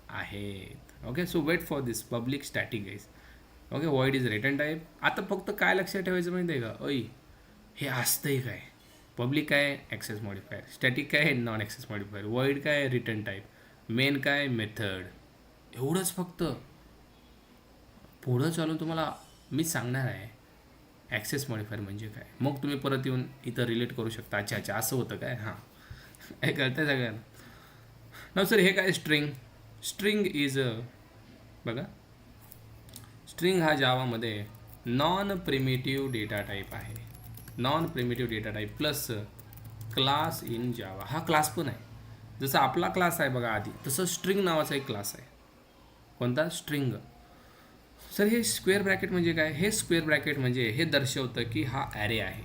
आहेत. Okay, so wait for this public static guys. Okay, void is return type. आता फक्त काय लक्षात ठेवायचं माहिती आहे का? हे असतंय काय? पब्लिक काय? Access modifier. स्टॅटिक काय? Non access modifier. वॉइड काय? Return type. मेन काय? मेथड. एवढंच फक्त. पुढं चालून तुम्हाला मी सांगणार आहे ॲक्सेस मॉडिफायर म्हणजे काय. मग तुम्ही परत येऊन इथं रिलेट करू शकता. अच्छा असं होतं काय? हां, हे कळतं सगळ्यांना ना. सर हे काय? स्ट्रिंग इज बघा, स्ट्रिंग हा जावामध्ये नॉन प्रिमिटिव्ह डेटा टाईप आहे. Non primitive data type plus class in Java. हा क्लास पण आहे. जसं आपला क्लास आहे बघा आधी, तसं स्ट्रिंग नावाचा एक क्लास आहे. कोणता? स्ट्रिंग. सर हे स्क्वेअर ब्रॅकेट म्हणजे काय? हे स्क्वेअर ब्रॅकेट म्हणजे हे दर्शवतं की हा ॲरे आहे.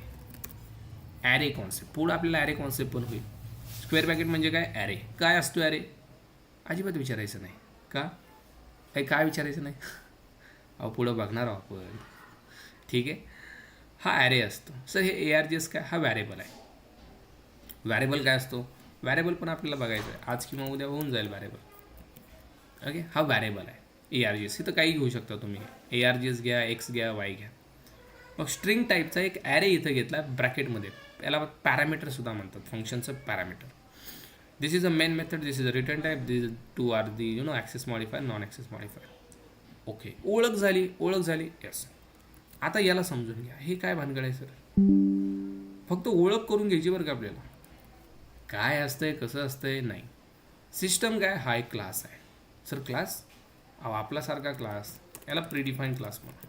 ॲरे कॉन्सेप्ट पुढं आपल्याला ॲरे कॉन्सेप्ट पण होईल. स्क्वेअर ब्रॅकेट म्हणजे काय? ॲरे. काय असतो ॲरे? अजिबात विचारायचं नाही. का? काय विचारायचं नाही? अहो पुढं बघणार आहोत आपण. ठीक आहे. हा ॲरे असतो. सर हे ARGS काय? हा व्हॅरिएबल आहे. व्हॅरिएबल काय असतो? व्हॅरिएबल पण आपल्याला बघायचं आहे. आज किंवा उद्या होऊन जाईल व्हॅरिएबल. ओके, हा व्हॅरिएबल आहे. ARGS इथं काही घेऊ शकता तुम्ही. ARGS घ्या, X घ्या, Y घ्या. मग स्ट्रिंग टाईपचा एक ॲरे इथं घेतला ब्रॅकेटमध्ये. याला पॅरामीटरसुद्धा म्हणतात, फंक्शनचं parameter. This is a main method, this is a return type, this 2 are the access modifier, non access modifier. Okay, ओळख झाली. येस. आता याला समजून घ्या. हे काय भानगड आहे सर? फक्त ओळख करून घ्यायची बरं का आपल्याला. काय असतंय, कसं असतंय नाही. सिस्टम काय? हा एक क्लास आहे. Sir class? आपल्यासारखा क्लास, याला प्रीडिफाईन क्लास म्हणा.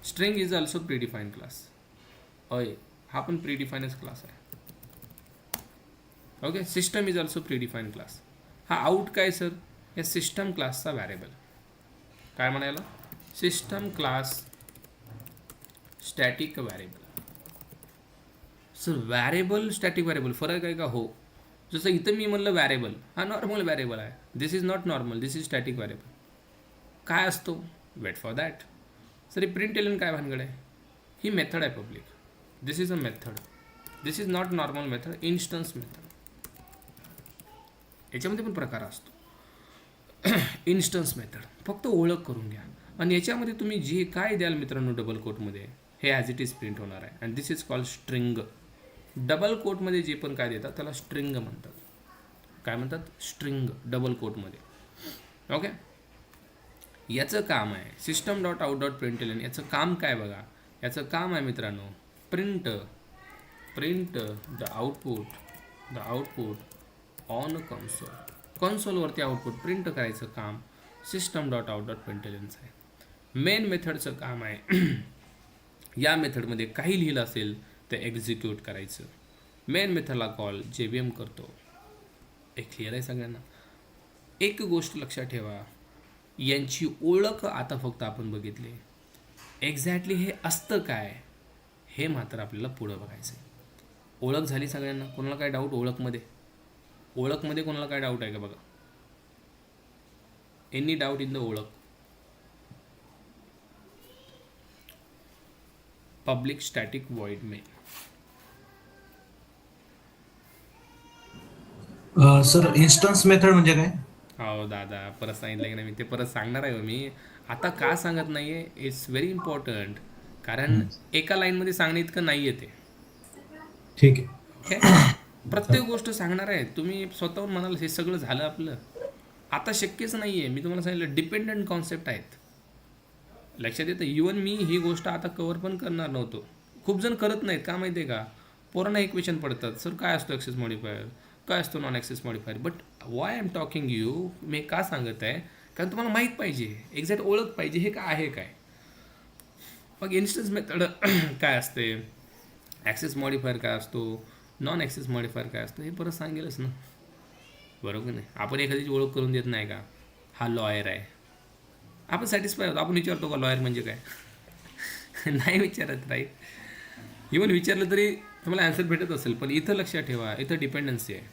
String is also predefine class. हा पण प्री डिफाईनच क्लास आहे. Okay, system is also predefine class. हा आउट काय सर, या सिस्टम क्लासचा व्हॅरिएबल. काय म्हणायला, system class static variable. Sir variable static variable फरक आहे का? हो. जसं इथं मी म्हणलं व्हॅरिएबल, हा नॉर्मल व्हॅरिएबल आहे. This is not normal, this is static variable. काय असतो, wait for that. Sir print LN काय भानगड आहे, ही मेथड आहे public. This is a method, this is not normal method, instance method. याच्यामध्ये पण प्रकार असतो. इन्स्टन्स मेथड फक्त ओळख करून घ्या. आणि याच्यामध्ये तुम्ही जे काय द्याल मित्रांनो डबल कोटमध्ये, हे ॲज इट इज प्रिंट होणार आहे. And this is called string. Double कोटमध्ये जे पण काय देतात त्याला स्ट्रिंग म्हणतात. काय म्हणतात, स्ट्रिंग, डबल कोटमध्ये. ओके, याचं काम आहे system dot out dot print LN. याचं काम काय बघा, याचं काम आहे मित्रांनो print the output on console. कन्सोलवरती आउटपुट प्रिंट करायचं काम system dot out dot print एलनचं आहे. मेन मेथडचं काम आहे या मेथडमध्ये काही लिहिलं असेल ते एक्झिक्यूट करायचं. मेन मेथडला कॉल JVM करतो. एक क्लिअर आहे सगळ्यांना. एक गोष्ट लक्षात ठेवा, यांची ओळख आता फक्त आपण बघितली. एक्झॅक्टली हे असतं काय हे मात्र आपल्याला पुढं बघायचं आहे. ओळख झाली सगळ्यांना. कोणाला काय डाऊट ओळखमध्ये कोणाला काय डाऊट आहे का बघा, एनी डाऊट इन द ओळख. Public static void main. Sir instance method म्हणजे काय? हो दादा, परत सांगितलं की नाही मी, ते परत सांगणार आहे मी. आता का सांगत नाही आहे, इट्स व्हेरी इम्पॉर्टंट. कारण एका लाईनमध्ये सांगणे इतकं नाही आहे ते. ठीक आहे. ओके, प्रत्येक गोष्ट सांगणार आहे. तुम्ही स्वतःहून म्हणाल हे सगळं झालं आपलं, आता शक्यच नाही आहे. मी तुम्हाला सांगितलं डिपेंडंट कॉन्सेप्ट आहेत. लक्षात येतं. इवन मी ही गोष्ट आता कवर पण करणार नव्हतो. खूप जण करत नाहीत का माहिती आहे का, पोरांना एक क्वेश्चन पडतात, सर काय असतो ॲक्सेस मॉडिफायर, काय असतो non access modifier. But why I am talking you, मी का सांगत आहे, कारण तुम्हाला माहीत पाहिजे, एक्झॅक्ट ओळख पाहिजे हे काय आहे काय. मग इन्स्टन्स मेथड काय असते, ॲक्सेस मॉडिफायर काय असतो, नॉन ॲक्सेस मॉडिफायर काय असतं, हे परत सांगेलच ना, बरोबर नाही. आपण एखाद्याची ओळख करून देत नाही का, हा लॉयर आहे, आपण सॅटिस्फाय होतो. आपण विचारतो का लॉयर म्हणजे काय नाही विचारत, राईट. इवन विचारलं तरी तुम्हाला ॲन्सर भेटत असेल. पण इथं लक्षात ठेवा, इथं डिपेंडन्सी आहे.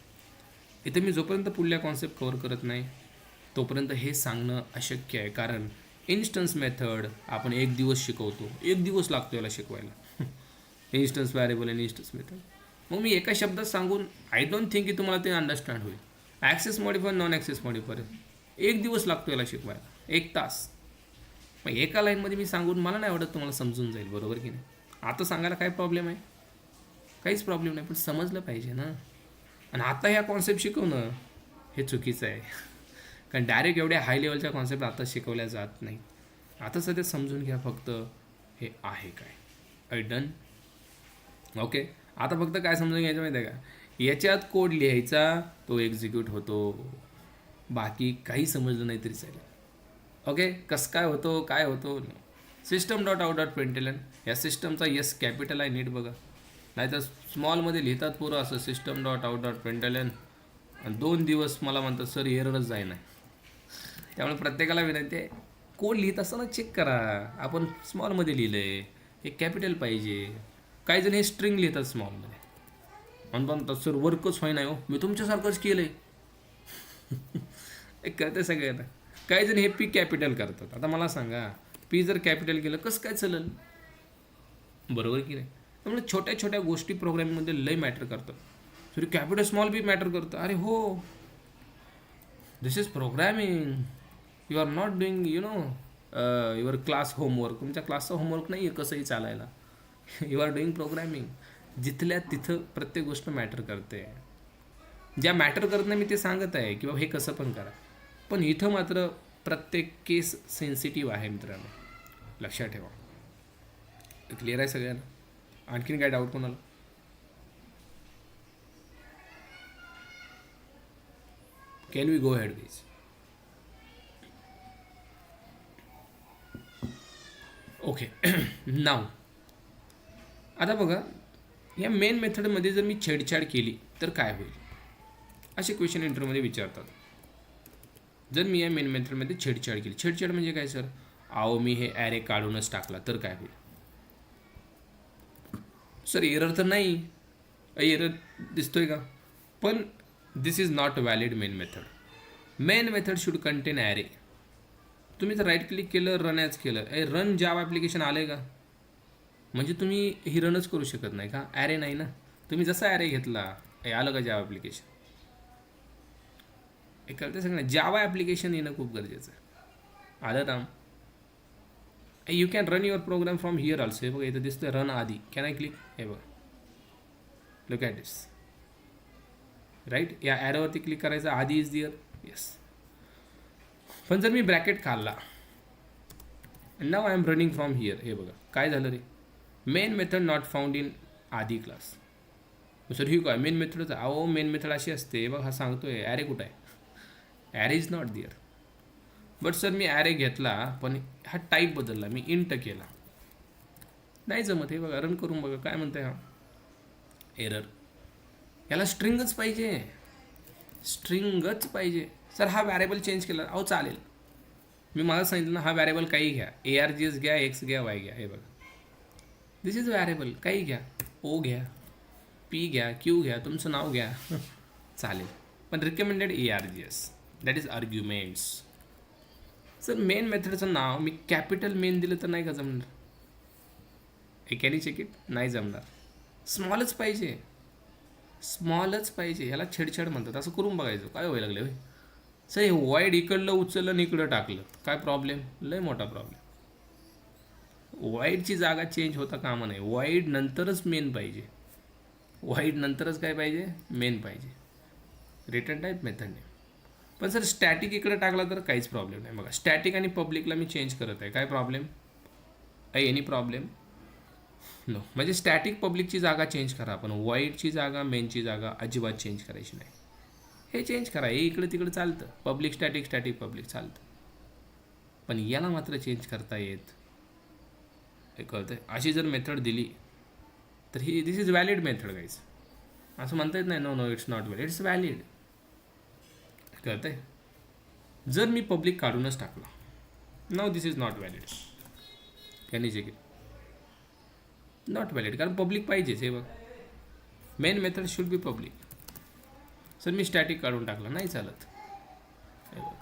इथं मी जोपर्यंत पुढल्या कॉन्सेप्ट कवर करत नाही तोपर्यंत हे सांगणं अशक्य आहे. कारण इन्स्टन्स मेथड आपण एक दिवस शिकवतो, एक दिवस लागतो याला शिकवायला. इन्स्टन्स व्हॅरिएबल आणि इन्स्टन्स मेथड. मग मी एका शब्दात सांगून आय डोंट थिंक की तुम्हाला ते अंडरस्टँड होईल. Access modifier, non access modifier, एक दिवस लागतो याला शिकवायला, 1 तास. मग एका लाईनमध्ये मी सांगून मला नाही आवडत तुम्हाला समजून जाईल, बरोबर की नाही. आता सांगायला काय प्रॉब्लेम आहे, काहीच प्रॉब्लेम नाही, पण समजलं पाहिजे ना. आणि आता ह्या कॉन्सेप्ट शिकवणं हे चुकीचं आहे. कारण डायरेक्ट एवढ्या हाय लेवलच्या कॉन्सेप्ट आता शिकवल्या जात नाही. आता सध्या समजून घ्या फक्त हे आहे काय. I done. ओके, आता फक्त काय समजून घ्यायचं माहिती आहे का, याच्यात कोड लिहायचा, तो एक्झिक्यूट होतो, बाकी काही समजलं नाही तरी चालेल. ओके, कसं काय होतो, काय होतो. System dot out dot print Elon, या सिस्टमचा यस कॅपिटल आहे, नीट बघा. नाहीतर स्मॉलमध्ये लिहितात पुरं असं system dot out dot print Elon, आणि 2 दिवस मला म्हणतात सर एररच जाय नाही. त्यामुळे प्रत्येकाला विनंती आहे, कोड लिहित असताना चेक करा, आपण स्मॉलमध्ये लिहिलं आहे, हे कॅपिटल पाहिजे. काही जण हे स्ट्रिंग लिहितात स्मॉलमध्ये आणि म्हणतात सर वर्कच होई नाही हो, मी तुमच्यासारखंच केलं आहे. एक करते सगळ्यांना. काही जण हे पी कॅपिटल करतात. आता मला सांगा, पी जर कॅपिटल केलं कसं काय चालेल, बरोबर की नाही. त्यामुळे छोट्या छोट्या गोष्टी प्रोग्रामिंगमध्ये लय मॅटर करतात. Sorry capital small B matter करतं. अरे हो, this is programming, you are not doing your class homework. तुमच्या क्लासचा होमवर्क नाही आहे कसंही चालायला. You are doing programming. जिथल्या तिथं प्रत्येक गोष्ट मॅटर करते. ज्या मॅटर करत नाही मी ते सांगत आहे किंवा हे कसं पण करा, पण इथं मात्र प्रत्येक केस सेन्सिटिव्ह आहे मित्रांनो, लक्षात ठेवा. क्लिअर आहे सगळ्यांना. आणखीन काय डाऊट कोणाला? Can we go head please. Okay now आता बघा, या मेन मेथडमध्ये जर मी छेडछाड केली तर काय होईल, असे क्वेश्चन इंटरव्ह्यूमध्ये विचारतात. जर मी या मेन मेथडमध्ये छेडछाड केली, छेडछाड म्हणजे काय सर, अहो मी हे ॲरे काढूनच टाकला तर काय होईल. सर एरर तर नाही, एरर दिसतोय का, पण this is not valid main method. Main method should contain array. तुम्ही जर राईट क्लिक केलं, रन ॲज केलं, रन जावा ॲप्लिकेशन आलं आहे का, म्हणजे तुम्ही ही रनच करू शकत नाही का, ॲरे नाही ना. तुम्ही जसा ॲरे घेतला आलं का जावा ॲप्लिकेशन, हे कळतं सगळं. जावा ॲप्लिकेशन येणं खूप गरजेचं आहे. आलं Ram. You can run your program from here also. हे बघा इथं दिसतं रन आधी, कॅन आय क्लिक, हे बघा, लुक ॲट दिस, राईट. या ॲरोवरती क्लिक करायचं, आधी इज दिअर, येस. पण जर मी ब्रॅकेट काढला, now I am running from here, हे बघा काय झालं रे, main method not found in आधी क्लास. सर ही काय मेन मेथडच, अहो मेन मेथड अशी असते बघ, हा सांगतोय ॲरे कुठं आहे, array is not there. But sir मी ॲरे घेतला पण हा टाईप बदलला, मी इंट केला, नाही जमत. हे बघा रन करून बघा काय म्हणतंय हा, एरर. याला स्ट्रिंगच पाहिजे, स्ट्रिंगच पाहिजे. सर हा व्हॅरिएबल चेंज केला, अहो चालेल, मी मला सांगितलं ना, हा व्हॅरिएबल काही घ्या, ARGS घ्या, X घ्या, Y घ्या, हे बघा दिस इज व्हॅरिएबल, काही घ्या, O घ्या, P घ्या, Q घ्या, तुमचं नाव घ्या चालेल, पण recommended ARGS, that is arguments. Sir main मेथडचं नाव मी कॅपिटल मेन दिलं तर नाही का जमणार, हे कॅन यू चेक इट, नाही जमणार. स्मॉलच पाहिजे, स्मॉलच पाहिजे, ह्याला छेडछाड म्हणतात. असं करून बघायचं काय व्हायला लागले होय. सर हे वाईड इकडलं उचललं आणि इकडं टाकलं, काय प्रॉब्लेम, लय मोठा प्रॉब्लेम. वाईडची जागा चेंज होता कामा नाही, वाईड नंतरच मेन पाहिजे, वाईड नंतरच काय पाहिजे, मेन पाहिजे, रिटर्न टाईप मेथडने. पण सर स्टॅटिक इकडे टाकला तर काहीच प्रॉब्लेम नाही. बघा स्टॅटिक आणि पब्लिकला मी चेंज करत आहे, काय प्रॉब्लेम, एनी प्रॉब्लेम नो. म्हणजे स्टॅटिक पब्लिकची जागा चेंज करा, पण वाईडची जागा मेनची जागा अजिबात चेंज करायची नाही. हे चेंज करा, हे इकडे तिकडे चालतं, पब्लिक स्टॅटिक स्टॅटिक पब्लिक चालतं, पण याला मात्र चेंज करता येत, हे कळतं. अशी जर मेथड दिली तर ही this is valid method guys, असं म्हणता येत नाही no no it's not valid, it's valid, कळतं आहे. जर मी पब्लिक काढूनच टाकला, no this is not valid, can you check it, not valid, कारण पब्लिक पाहिजेच. हे बघ main method should be public. Sir मी स्टॅटिक काढून टाकला, नाही चालत, हे बघ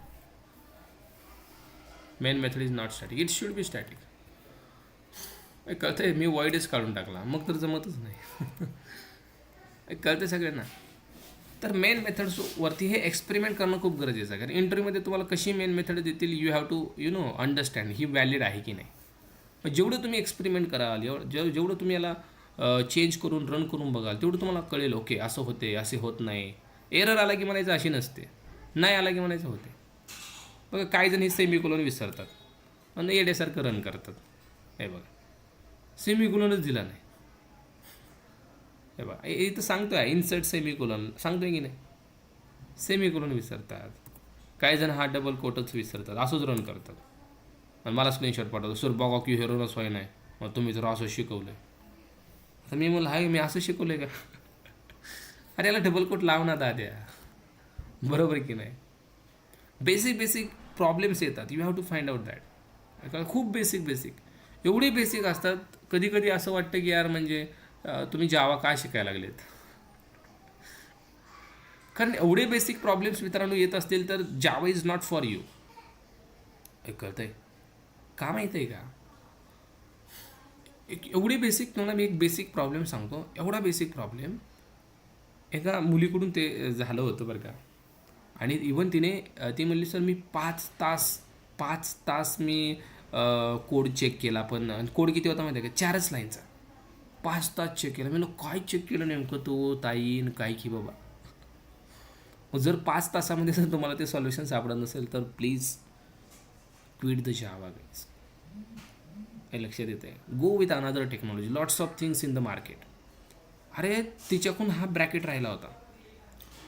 main method is not static, it should be static. कळतं आहे, मी वाईडच काढून टाकला, मग तर जमतच नाही. कळतं सगळ्यांना. तर मेन मेथड्सवरती हे एक्सपेरिमेंट करणं खूप गरजेचं आहे, कारण इंटरव्ह्यूमध्ये तुम्हाला कशी मेन मेथड देतील, यू हॅव टू अंडरस्टँड ही व्हॅलिड आहे की नाही. जेवढं तुम्ही एक्सपेरिमेंट कराल, जेवढं तुम्ही याला चेंज करून रन करून बघाल, तेवढं तुम्हाला कळेल, ओके असं होते, असे होत नाही. एरर आला की म्हणायचं अशी नसते, नाही आला की म्हणायचं होते. बघा काही जण हे सेमिकोलन विसरतात आणि येड्यासारखं रन करतात. हे बघा सेमिकोलनच दिला नाही, हे बघा इथं सांगतोय इन्सर्ट सेमिकोलन, सांगतोय की नाही, सेमिकोलन विसरतात. काही जण हा डबल कोटच विसरतात, असंच रन करतात आणि मला स्क्रीनशॉट पाठवतो, सर बघा की हेरोनच व्हाय नाही, मग तुम्ही जर असं शिकवलं आहे. आता मी म्हणलं हाय मी असं शिकवलं आहे का, अरे याला डबल कोट लाव ना दाद्या, बरोबर की नाही. बेसिक प्रॉब्लेम्स येतात, you have to find out that. खूप बेसिक एवढी बेसिक असतात, कधी कधी असं वाटतं की यार म्हणजे तुम्ही जावा काय शिकायला लागलेत, कारण एवढे बेसिक प्रॉब्लेम्स मित्रांनो येत असतील तर Java is not for you. हे कळतं आहे का, माहीत आहे का, एवढी बेसिक, तुम्हाला मी एक बेसिक प्रॉब्लेम सांगतो. एवढा बेसिक प्रॉब्लेम एका मुलीकडून ते झालं होतं बरं का, आणि इवन ती म्हणली सर मी 5 तास मी कोड चेक केला, पण कोड किती होता माहिती आहे का, 4च लाईनचा, 5 तास चेक केला. मी काय चेक केलं नेमकं तो ताईन काय की बाबा. जर 5 तासामध्ये जर तुम्हाला ते सॉल्युशन सापडत नसेल तर please quit the Java guys. हे लक्षात येतं आहे, go with another technology, lots of things in the market. अरे तिच्याकडून हा ब्रॅकेट राहिला होता,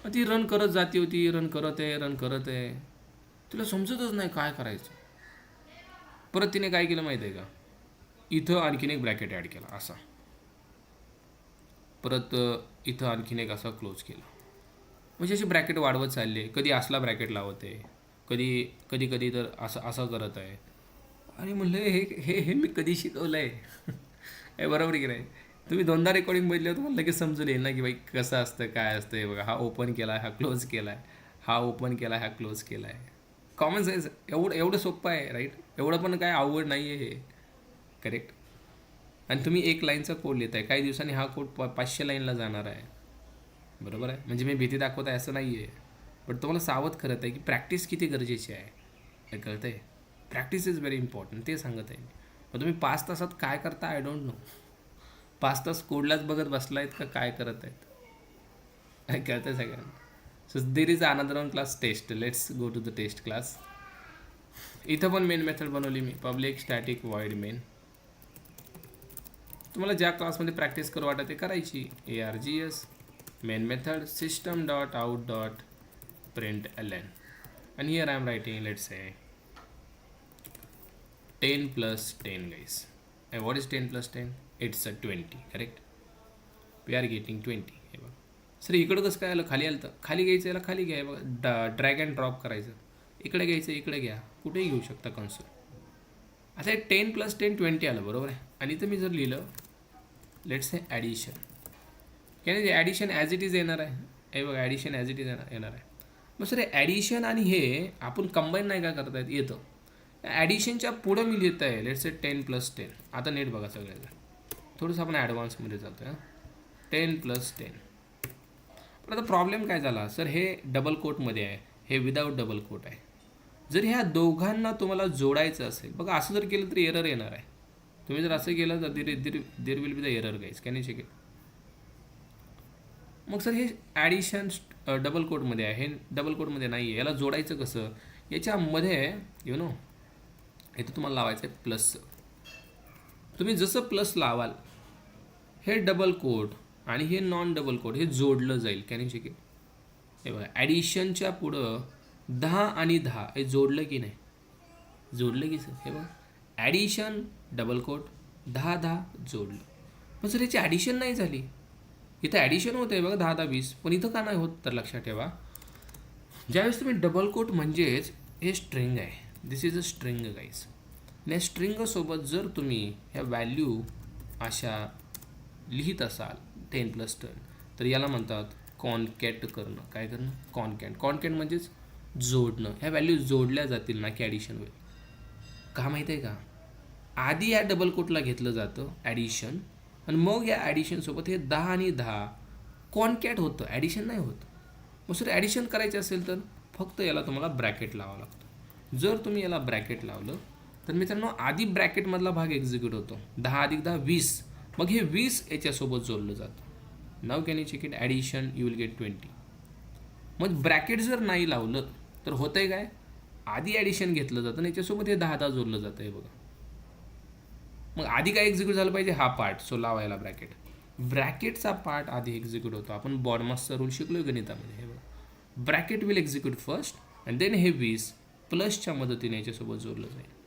मग ती रन करत जाती होती, रन करत आहे, तिला समजतच नाही काय करायचं. परत तिने काय केलं माहिती आहे का, इथं आणखीन एक ब्रॅकेट ॲड केला असा, परत इथं आणखीन एक असा क्लोज केला. म्हणजे अशी ब्रॅकेट वाढवत चालली आहे. कधी असला ब्रॅकेट लावत आहे, कधी कधी तर असं असं करत आहे. आणि म्हणलं हे हे हे मी कधी शिकवलं आहे. हे बरोबर की नाही? तुम्ही दोनदा रेकॉर्डिंग बघितलं तुम्हाला लगेच समजून येईल ना की बाई कसं असतं, काय असतं. हे बघा, हा ओपन केला आहे, हा क्लोज केला आहे, हा ओपन केला आहे, हा क्लोज केला आहे. Common sense. एवढं सोपं आहे, राईट? एवढं पण काय अवघड नाही आहे हे. करेक्ट. आणि तुम्ही एक लाईनचा कोड लिहिताय, काही दिवसांनी हा कोड 500 लाईनला जाणार आहे. बरोबर आहे? म्हणजे मी भीती दाखवत आहे असं नाही आहे, पण तुम्हाला सावध करत आहे की प्रॅक्टिस किती गरजेची आहे. हे कळतं आहे? प्रॅक्टिस इज व्हेरी इम्पॉर्टंट, ते सांगत आहे मी. मग तुम्ही 5 तासात काय करता आय डोंट नो. 5 तास कोडलाच बघत बसला आहेत का काय करत आहेत, काय कळतं आहे सगळ्यांना. So there is another one class test. Let's go to the test class. इथं पण मेन मेथड बनवली मी, पब्लिक स्टॅटिक वॉइड मेन. तुम्हाला ज्या क्लासमध्ये प्रॅक्टिस करू वाटत ते करायची. ARGS main method system dot out dot println, and here I am writing, let's say 10 plus 10 guys. And what is 10 plus 10? It's a 20, correct? We are getting 20. हे बघा sir, इकडं कसं काय आलं? खाली आलं तर खाली घ्यायचं, याला खाली घ्या. बघा, ड्रॅग अँड ड्रॉप करायचं. इकडे घ्यायचं, इकडे घ्या, कुठेही घेऊ शकता कन्सोल. आता हे 10 plus 10 20 आलं, बरोबर आहे. आणि इथं मी जर लिहिलं लेट्स से ॲडिशन, कारण ते ॲडिशन ॲज इट इज येणार आहे. हे बघा, ॲडिशन ॲज इट इज येणार आहे. मग सर हे ॲडिशन आणि हे आपण कंबाईन नाही का करता येत? येतं. ॲडिशनच्या पुढं मी लिहित आहे लेट्स से 10 plus 10. आता नीट बघा सगळ्याला, थोडंसं आपण ॲडव्हान्समध्ये जातो आहे. 10 plus 10. पण आता प्रॉब्लेम काय झाला सर, हे डबल कोटमध्ये आहे, हे विदाऊट डबल कोट आहे. जर ह्या दोघांना तुम्हाला जोडायचं असेल, बघा असं जर केलं तर एरर येणार आहे. तुम्ही जर असं केलं तर there will be the error guys. Can you check it? मग सर हे ॲडिशन डबल कोटमध्ये आहे, हे डबल कोटमध्ये नाही आहे. याला जोडायचं कसं? याच्यामध्ये यु नो इथं तुम्हाला लावायचं आहे प्लस. तुम्ही जसं प्लस लावाल हे डबल कोट आणि हे नॉन डबल कोट हे जोडलं जाईल. Can you check it? हे बघा, ॲडिशनच्या पुढं 10 आणि 10 हे जोडलं की नाही? जोडलं की सर? हे बघा, ॲडिशन डबल कोट 10 जोडलं. मग सर याची ॲडिशन नाही झाली. इथं ॲडिशन होतं आहे बघा 10 20, पण इथं का नाही होत? तर लक्षात ठेवा, ज्यावेळेस तुम्ही डबल कोट म्हणजेच हे स्ट्रिंग आहे, this is a string guys. आणि या स्ट्रिंगसोबत जर तुम्ही ह्या व्हॅल्यू अशा लिहित असाल 10 plus 10, तर याला म्हणतात कॉनकॅट करणं. काय करणं? कॉनकॅट. कॉनकॅट म्हणजेच जोडणं. ह्या व्हॅल्यू जोडल्या जातील ना की ॲडिशन होईल. का माहीत आहे का? आधी या डबल कोटला घेतलं जातं ॲडिशन, आणि मग या ॲडिशनसोबत हे 10 आणि 10 कॉनकॅट होतं, ॲडिशन नाही होत. मग सर ॲडिशन करायचे असेल तर फक्त याला तुम्हाला ब्रॅकेट लावावं लागतं. जर तुम्ही याला ब्रॅकेट लावलं तर मित्रांनो आधी ब्रॅकेटमधला भाग एक्झिक्यूट होतो. 10 + 10 20, मग हे 20 याच्यासोबत जोडलं जातं. Now can you check it? Addition you will get 20. मग ब्रॅकेट जर नाही लावलं तर होतं आहे काय? आधी ॲडिशन घेतलं जातं आणि याच्यासोबत हे 10 जोडलं जातं. हे बघा, मग आधी काय एक्झिक्यूट झालं पाहिजे? हा पार्ट. सो लावायला ब्रॅकेट. ब्रॅकेटचा पार्ट आधी एक्झिक्यूट होतो. आपण बॉडमासचा रूल शिकलो गणितामध्ये. हे बघा, bracket will execute first and then हे 20 प्लसच्या मदतीने याच्यासोबत जोडलं जाईल.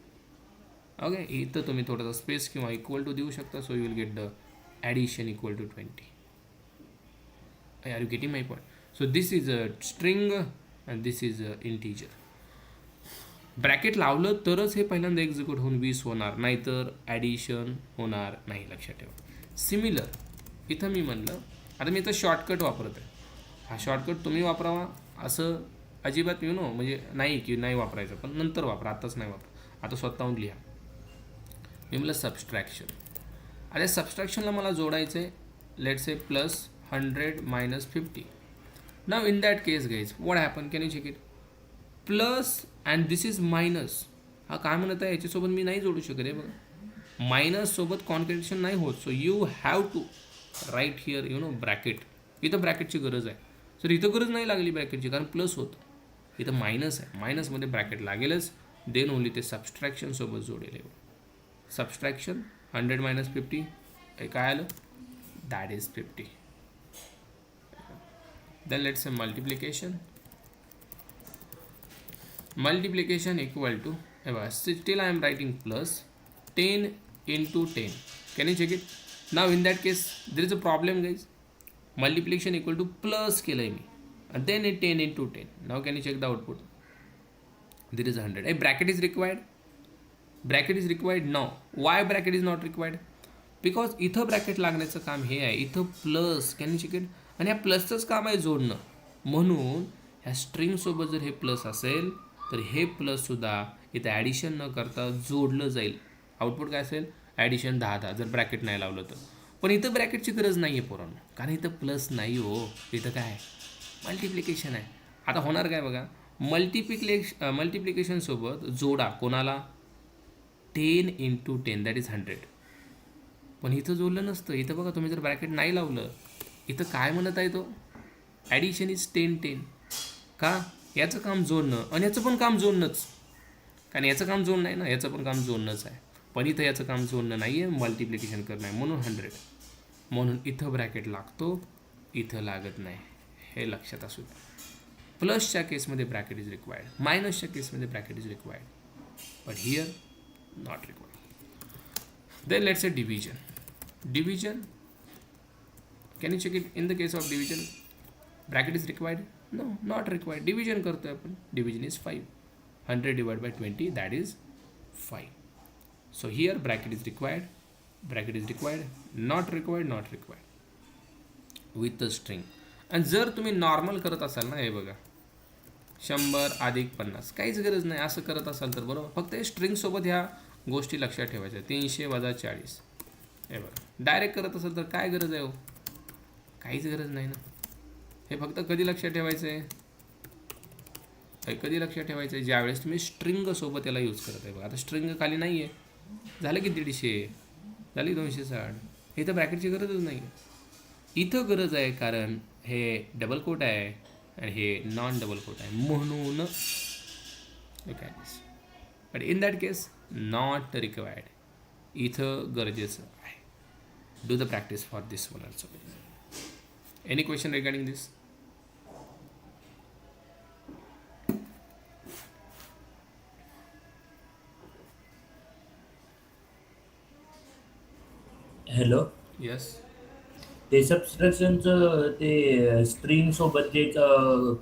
ओके, इथं तुम्ही थोडासा स्पेस किंवा इक्वल टू देऊ शकता. So you will get the addition equal to 20. Are you getting my point? So this is a string and this is a integer. Bracket लावलं तरच हे पहिल्यांदा एक्झिक्यूट होऊन 20 होणार, नाहीतर ॲडिशन होणार नाही. लक्षात ठेवा. सिमिलर इथं मी म्हणलं, आता मी इथं शॉर्टकट वापरत आहे. हा शॉर्टकट तुम्ही वापरावा असं अजिबात म्हणजे नाही की नाही वापरायचं, पण नंतर वापरा, आत्ताच नाही वापरा. आता स्वतःहून लिहा. मी म्हणलं सबस्ट्रॅक्शन. आता सबस्ट्रॅक्शनला मला जोडायचं आहे let's say +100 - 50. Now in that case guys what happen? Can you check it? Plus and this is minus. हा काय म्हणत आहे? याच्यासोबत मी नाही जोडू शकत आहे. बघा, मायनससोबत कॉन्कॅटिनेशन नाही होत. So you have to write here bracket. इथं ब्रॅकेटची गरज आहे. सर इथं गरज नाही लागली ब्रॅकेटची, कारण प्लस होतं. इथं मायनस आहे, मायनसमध्ये ब्रॅकेट लागेलच. देन ओनली ते सबस्ट्रॅक्शनसोबत जोडेल. सबस्ट्रॅक्शन 100 - 50 हे काय आलं? That is 50. Then let's say multiplication. Multiplication equal to, still I am writing plus 10 × 10. Can you check it? Now in that case there is a problem guys. Multiplication equal to plus केलं आहे मी आणि then 10 into 10. Now can you check the output. There is 100. A bracket is required. Bracket is required. No. Why bracket is not required? Because इथं bracket लागण्याचं काम हे आहे, इथं plus. Can you check it? आणि ह्या प्लसचंच काम आहे जोडणं. म्हणून ह्या स्ट्रिंगसोबत जर हे प्लस असेल तर हे प्लससुद्धा इथं ॲडिशन न करता जोडलं जाईल. आउटपुट काय असेल? ॲडिशन 10 जर ब्रॅकेट नाही लावलं तर. पण इथं ब्रॅकेटची गरज नाही आहे पोरांनो, कारण इथं प्लस नाही हो, इथं काय आहे? मल्टिप्लिकेशन आहे. आता होणार काय बघा, मल्टिप्लिकेशनसोबत जोडा कोणाला? 10 into 10 दॅट इज 100. पण इथं जोडलं नसतं. इथं बघा, तुम्ही जर ब्रॅकेट नाही लावलं, इथं काय म्हणत आहे तो? Addition is 10. का? याचं काम जोडणं आणि याचं पण काम जोडणंच. कारण याचं काम जोडणं आहे ना, याचं पण काम जोडणंच आहे. पण इथं याचं काम जोडणं नाही आहे, मल्टिप्लिकेशन करणं आहे, म्हणून 100. म्हणून इथं ब्रॅकेट लागतो, इथं लागत नाही. हे लक्षात असू द्या. प्लसच्या केसमध्ये ब्रॅकेट इज रिक्वायर्ड, मायनसच्या केसमध्ये bracket is required, but here not required. Then let's a division. Division, can you check it? In the case of division bracket is required? No, not required. Division करतो आहे आपण. Division is 5. 100 divided by 20, that is 5. So here bracket is required, not required with the string. आणि जर तुम्ही normal करत असाल ना, हे बघा 100 अधिक 50, काहीच गरज नाही. असं करत असाल तर बरोबर, फक्त हे स्ट्रिंगसोबत ह्या गोष्टी लक्षात ठेवायच्या. 300 वजा 40, हे बघा. डायरेक्ट करत असाल तर काय गरज आहे हो? काहीच गरज नाही ना. हे फक्त कधी लक्षात ठेवायचं आहे? कधी लक्षात ठेवायचं आहे? ज्यावेळेस तुम्ही स्ट्रिंगसोबत याला यूज करत आहे. बघा आता स्ट्रिंग खाली नाही आहे, झालं की 150, झाली 260. हे तर ब्रॅकेटची गरजच नाही आहे. इथं गरज आहे, कारण हे डबल कोट आहे आणि हे नॉन डबल कोट आहे, म्हणून काय. But in that case not required. इथं गरजेचं आहे. Do the practice for this one also. Any question regarding this? Hello. Yes. ते सबस्ट्रॅक्शनचं ते स्ट्रिंग सोबत जे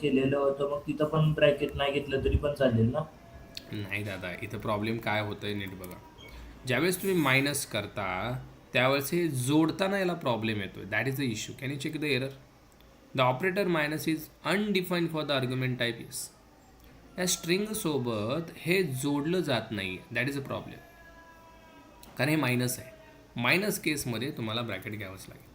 केलेलं होतं, मग तिथं पण ब्रॅकेट नाही घेतलं तरी पण चालेल ना? नाही दादा, इथं प्रॉब्लेम काय होतं आहे नीट बघा. ज्यावेळेस तुम्ही मायनस करता त्यावेळेस हे जोडताना याला प्रॉब्लेम येतो. That is the issue. Can you check the error? The operator minus is undefined for the argument type is. या स्ट्रिंगसोबत हे जोडलं जात नाही आहे, दॅट इज अ प्रॉब्लेम. कारण हे मायनस आहे. मायनस केसमध्ये तुम्हाला ब्रॅकेट घ्यावंच लागेल.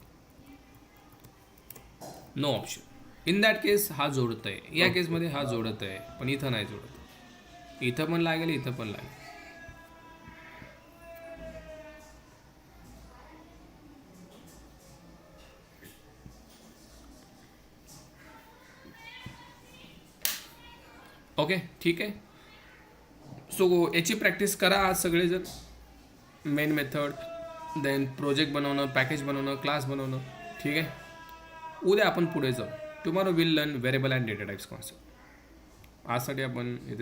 No option. In that case हा जोडत आहे, या केसमध्ये हा जोडत आहे, पण इथं नाही जोडत. इथं पण लागेल, इथं पण लागेल. ओके, ठीक आहे. सो याची प्रॅक्टिस करा आज सगळेजण. मेन मेथड, देन प्रोजेक्ट बनवणं, पॅकेज बनवणं, क्लास बनवणं. ठीक आहे. उद्या आपण पुढे जाऊ. Tomorrow will learn variable and data types concept. आजसाठी आपण इथे